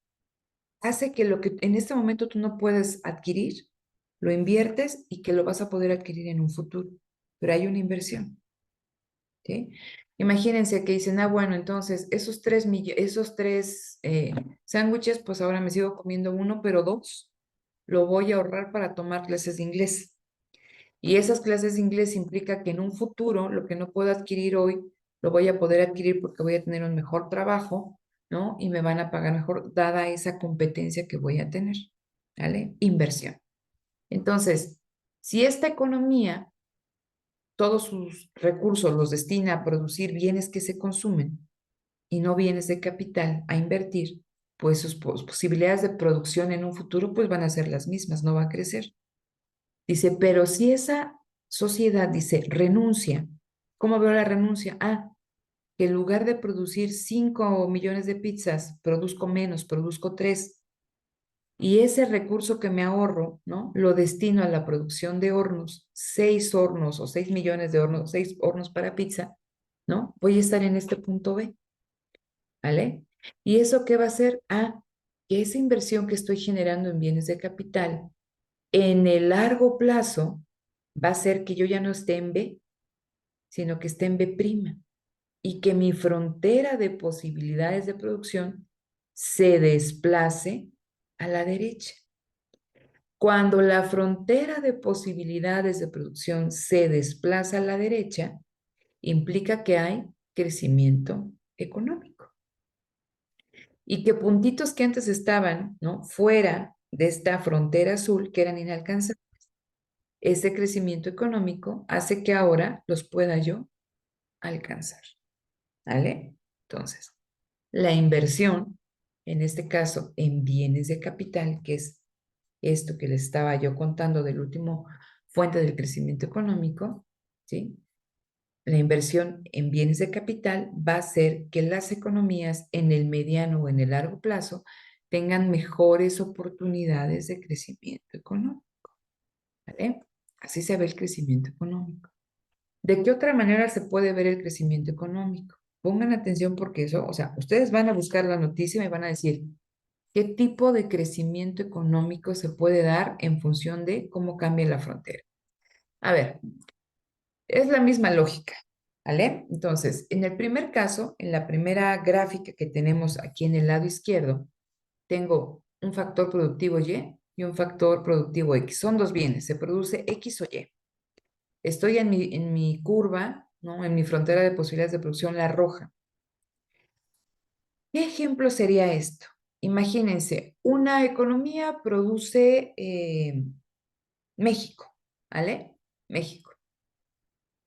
hace que lo que en este momento tú no puedes adquirir, lo inviertes y que lo vas a poder adquirir en un futuro. Pero hay una inversión, ¿sí? Imagínense que dicen, bueno, entonces esos tres sándwiches, pues ahora me sigo comiendo uno, pero 2 lo voy a ahorrar para tomar clases de inglés. Y esas clases de inglés implica que en un futuro lo que no puedo adquirir hoy, lo voy a poder adquirir porque voy a tener un mejor trabajo, ¿no? Y me van a pagar mejor, dada esa competencia que voy a tener, ¿vale? Inversión. Entonces, si esta economía, todos sus recursos los destina a producir bienes que se consumen y no bienes de capital a invertir, pues sus posibilidades de producción en un futuro pues van a ser las mismas, no va a crecer. Dice, pero si esa sociedad, dice, renuncia, ¿cómo veo la renuncia? Que en lugar de producir 5 millones de pizzas, produzco menos, produzco 3. Y ese recurso que me ahorro, ¿no? Lo destino a la producción de hornos, 6 hornos o 6 millones de hornos, 6 hornos para pizza, ¿no? Voy a estar en este punto B, ¿vale? ¿Y eso qué va a hacer? Que esa inversión que estoy generando en bienes de capital en el largo plazo va a ser que yo ya no esté en B, sino que esté en B' y que mi frontera de posibilidades de producción se desplace a la derecha. Cuando la frontera de posibilidades de producción se desplaza a la derecha, implica que hay crecimiento económico y que puntitos que antes estaban, ¿no?, fuera de esta frontera azul, que eran inalcanzables, ese crecimiento económico hace que ahora los pueda yo alcanzar, ¿vale? Entonces, la inversión, en este caso en bienes de capital, que es esto que les estaba yo contando del último fuente del crecimiento económico, ¿sí? La inversión en bienes de capital va a hacer que las economías en el mediano o en el largo plazo tengan mejores oportunidades de crecimiento económico, ¿vale? Así se ve el crecimiento económico. ¿De qué otra manera se puede ver el crecimiento económico? Pongan atención porque eso, o sea, ustedes van a buscar la noticia y me van a decir, ¿qué tipo de crecimiento económico se puede dar en función de cómo cambia la frontera? A ver, es la misma lógica, ¿vale? Entonces, en el primer caso, en la primera gráfica que tenemos aquí en el lado izquierdo, tengo un factor productivo y un factor productivo X. Son dos bienes, se produce X o Y. Estoy en mi curva, ¿no? En mi frontera de posibilidades de producción, la roja. ¿Qué ejemplo sería esto? Imagínense, una economía produce México, ¿vale? México.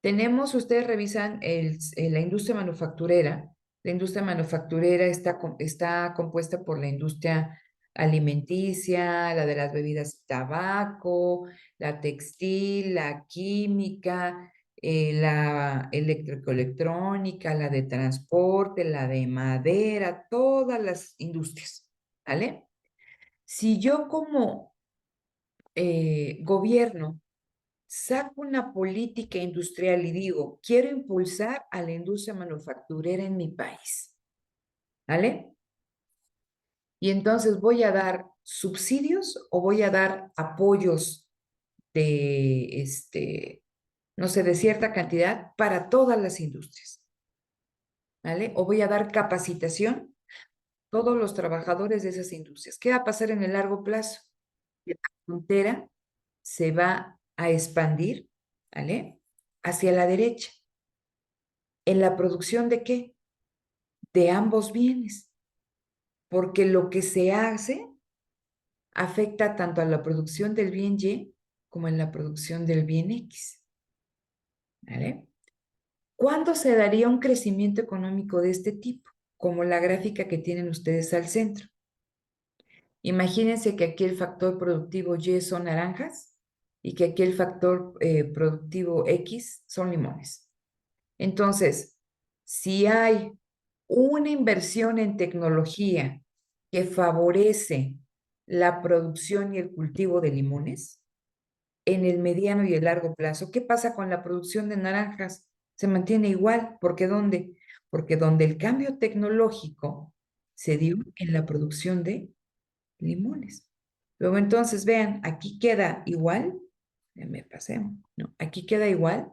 Tenemos, ustedes revisan la industria manufacturera. La industria manufacturera está compuesta por la industria alimenticia, la de las bebidas y tabaco, la textil, la química, la eléctrico-electrónica, la de transporte, la de madera, todas las industrias, ¿vale? Si yo como gobierno saco una política industrial y digo, quiero impulsar a la industria manufacturera en mi país, ¿vale? Y entonces voy a dar subsidios o voy a dar apoyos de, no sé, de cierta cantidad para todas las industrias, ¿vale? O voy a dar capacitación a todos los trabajadores de esas industrias. ¿Qué va a pasar en el largo plazo? La frontera se va a expandir, ¿vale? Hacia la derecha. ¿En la producción de qué? De ambos bienes. Porque lo que se hace afecta tanto a la producción del bien Y como en la producción del bien X. ¿Vale? ¿Cuándo se daría un crecimiento económico de este tipo? Como la gráfica que tienen ustedes al centro. Imagínense que aquí el factor productivo Y son naranjas y que aquí el factor productivo X son limones. Entonces, si hay una inversión en tecnología que favorece la producción y el cultivo de limones en el mediano y el largo plazo, ¿qué pasa con la producción de naranjas? Se mantiene igual. ¿Por qué dónde? Porque donde el cambio tecnológico se dio en la producción de limones. Luego entonces, vean, aquí queda igual, ya me pasé, no, aquí queda igual,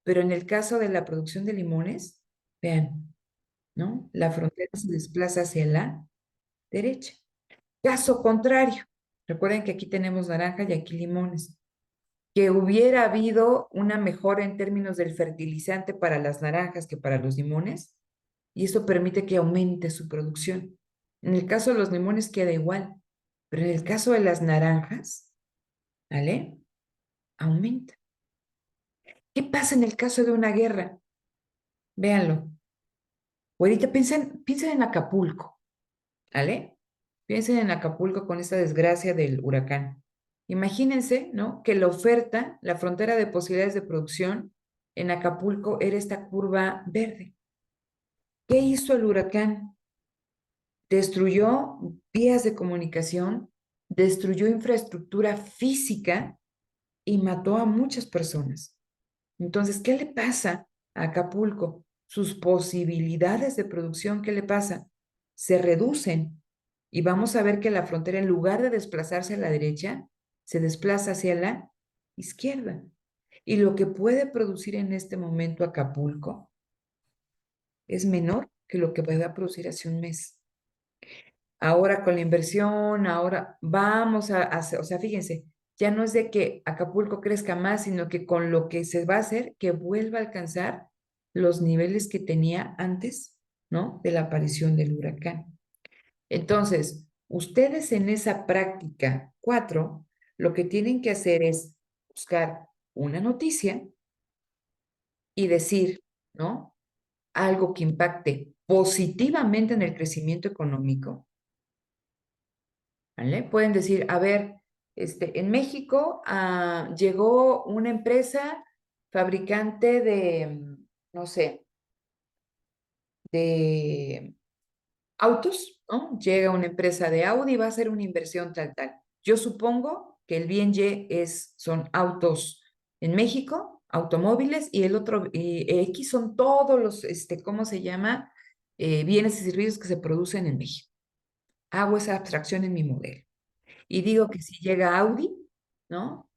pero en el caso de la producción de limones, vean, ¿no? La frontera se desplaza hacia la derecha. Caso contrario, recuerden que aquí tenemos naranja y aquí limones. Que hubiera habido una mejora en términos del fertilizante para las naranjas que para los limones, y eso permite que aumente su producción. En el caso de los limones queda igual, pero en el caso de las naranjas, ¿vale? Aumenta. ¿Qué pasa en el caso de una guerra? Véanlo. Ahorita piensen en Acapulco, ¿vale? Piensen en Acapulco con esta desgracia del huracán. Imagínense, ¿no? Que la oferta, la frontera de posibilidades de producción en Acapulco era esta curva verde. ¿Qué hizo el huracán? Destruyó vías de comunicación, destruyó infraestructura física y mató a muchas personas. Entonces, ¿qué le pasa a Acapulco? Sus posibilidades de producción, ¿qué le pasa? Se reducen y vamos a ver que la frontera, en lugar de desplazarse a la derecha, se desplaza hacia la izquierda. Y lo que puede producir en este momento Acapulco es menor que lo que pueda producir hace un mes. Ahora con la inversión, ahora vamos a hacer, o sea, fíjense, ya no es de que Acapulco crezca más, sino que con lo que se va a hacer, que vuelva a alcanzar los niveles que tenía antes, ¿no? De la aparición del huracán. Entonces, ustedes en esa práctica 4, lo que tienen que hacer es buscar una noticia y decir, ¿no? Algo que impacte positivamente en el crecimiento económico, ¿vale? Pueden decir, a ver, en México llegó una empresa fabricante de, no sé, de autos, ¿no? Llega una empresa de Audi y va a hacer una inversión tal, tal. Yo supongo que el bien Y son autos en México, automóviles, y el otro X son todos los, ¿cómo se llama? Bienes y servicios que se producen en México. Hago esa abstracción en mi modelo. Y digo que si llega Audi, ¿no?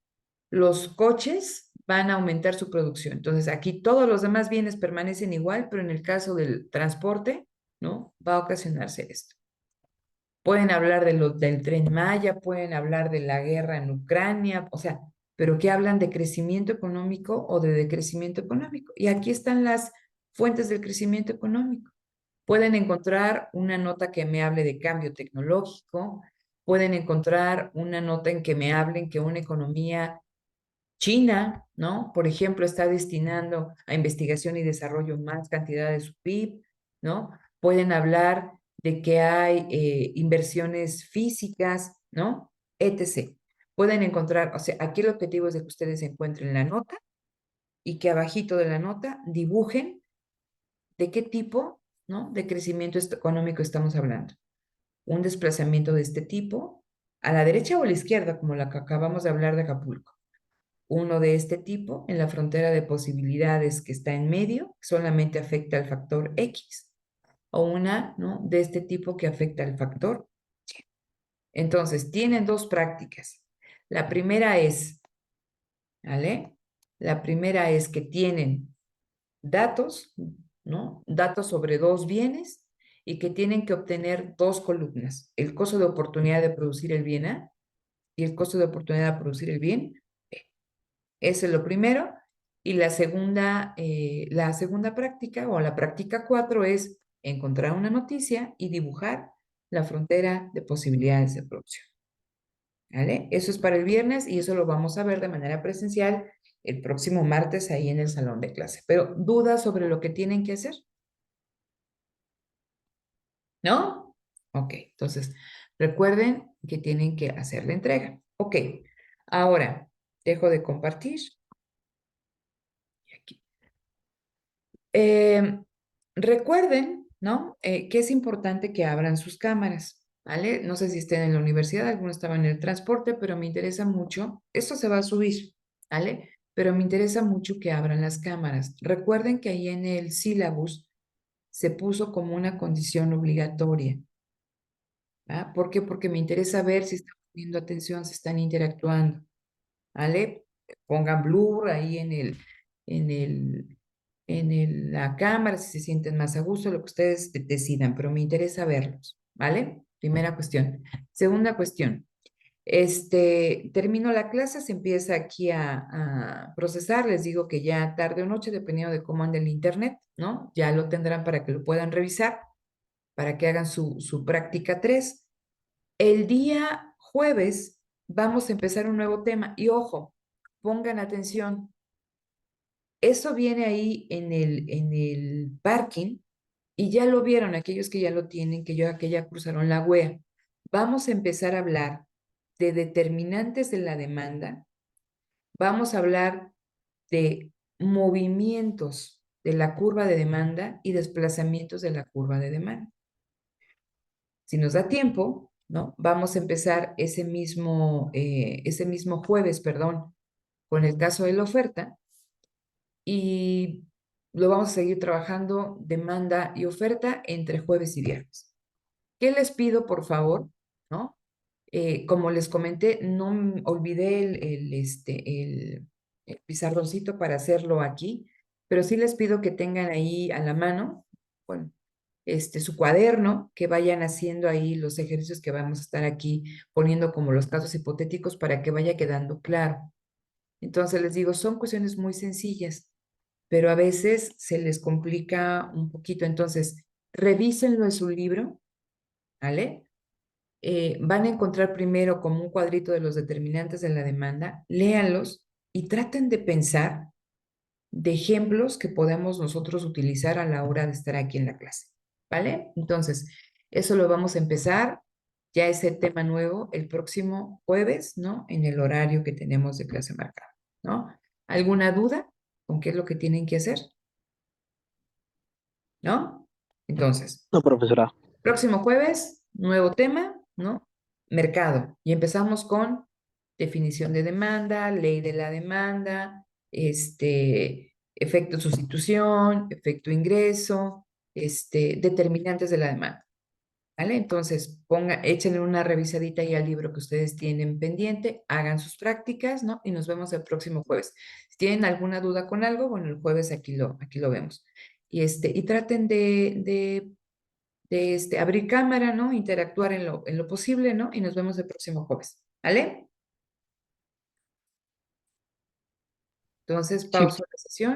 Los coches van a aumentar su producción. Entonces, aquí todos los demás bienes permanecen igual, pero en el caso del transporte, ¿no? Va a ocasionarse esto. Pueden hablar del Tren Maya, pueden hablar de la guerra en Ucrania, o sea, pero ¿qué hablan de crecimiento económico o de decrecimiento económico? Y aquí están las fuentes del crecimiento económico. Pueden encontrar una nota que me hable de cambio tecnológico, pueden encontrar una nota en que me hablen que una economía china, ¿no? Por ejemplo, está destinando a investigación y desarrollo más cantidad de su PIB, ¿no? Pueden hablar de que hay inversiones físicas, ¿no? Etc. Pueden encontrar, o sea, aquí el objetivo es de que ustedes encuentren la nota y que abajito de la nota dibujen de qué tipo, ¿no? De crecimiento económico estamos hablando. Un desplazamiento de este tipo, a la derecha o a la izquierda, como la que acabamos de hablar de Acapulco. Uno de este tipo, en la frontera de posibilidades que está en medio, solamente afecta al factor X, o una, ¿no? De este tipo que afecta al factor Y. Entonces, tienen dos prácticas. La primera es, ¿vale? La primera es que tienen datos, ¿no? Datos sobre dos bienes y que tienen que obtener dos columnas, el costo de oportunidad de producir el bien A y el costo de oportunidad de producir el bien B. Ese es lo primero. Y la segunda práctica o la práctica 4 es encontrar una noticia y dibujar la frontera de posibilidades de producción. ¿Vale? Eso es para el viernes y eso lo vamos a ver de manera presencial el próximo martes ahí en el salón de clase. Pero, ¿dudas sobre lo que tienen que hacer? ¿No? Ok, entonces recuerden que tienen que hacer la entrega. Ok, ahora dejo de compartir. Aquí. Recuerden, ¿no? Que es importante que abran sus cámaras, ¿vale? No sé si estén en la universidad, algunos estaban en el transporte, pero me interesa mucho, esto se va a subir, ¿vale? Pero me interesa mucho que abran las cámaras. Recuerden que ahí en el sílabus se puso como una condición obligatoria, ¿va? ¿Por qué? Porque me interesa ver si están poniendo atención, si están interactuando, ¿vale? Pongan blur ahí en la cámara, si se sienten más a gusto, lo que ustedes decidan, pero me interesa verlos, ¿vale? Primera cuestión. Segunda cuestión, termino la clase, se empieza aquí a procesar, les digo que ya tarde o noche, dependiendo de cómo ande el internet, ¿no? Ya lo tendrán para que lo puedan revisar, para que hagan su práctica 3. El día jueves vamos a empezar un nuevo tema y ojo, pongan atención. Eso viene ahí en el parking y ya lo vieron aquellos que ya lo tienen, que ya cruzaron la wea. Vamos a empezar a hablar de determinantes de la demanda. Vamos a hablar de movimientos de la curva de demanda y desplazamientos de la curva de demanda. Si nos da tiempo, ¿no? Vamos a empezar ese mismo jueves, perdón, con el caso de la oferta y lo vamos a seguir trabajando demanda y oferta entre jueves y viernes. ¿Qué les pido, por favor? ¿No? Como les comenté, no olvidé el pizarroncito para hacerlo aquí, pero sí les pido que tengan ahí a la mano, bueno, su cuaderno, que vayan haciendo ahí los ejercicios que vamos a estar aquí poniendo como los casos hipotéticos para que vaya quedando claro. Entonces les digo, son cuestiones muy sencillas, pero a veces se les complica un poquito. Entonces, revísenlo en su libro, ¿vale? Van a encontrar primero como un cuadrito de los determinantes de la demanda, léanlos y traten de pensar de ejemplos que podemos nosotros utilizar a la hora de estar aquí en la clase, ¿vale? Entonces, eso lo vamos a empezar, ya ese tema nuevo, el próximo jueves, ¿no? En el horario que tenemos de clase marcada, ¿no? ¿Alguna duda con qué es lo que tienen que hacer? ¿No? Entonces, No, profesora. próximo jueves, nuevo tema, ¿no? Mercado. Y empezamos con definición de demanda, ley de la demanda, efecto sustitución, efecto ingreso, determinantes de la demanda. ¿Vale? Entonces, échenle una revisadita ahí al libro que ustedes tienen pendiente, hagan sus prácticas, ¿no? Y nos vemos el próximo jueves. Si tienen alguna duda con algo, bueno, el jueves aquí lo vemos. Y traten de abrir cámara, ¿no? Interactuar en lo posible, ¿no? Y nos vemos el próximo jueves. ¿Vale? Entonces, Sí. pausa la sesión.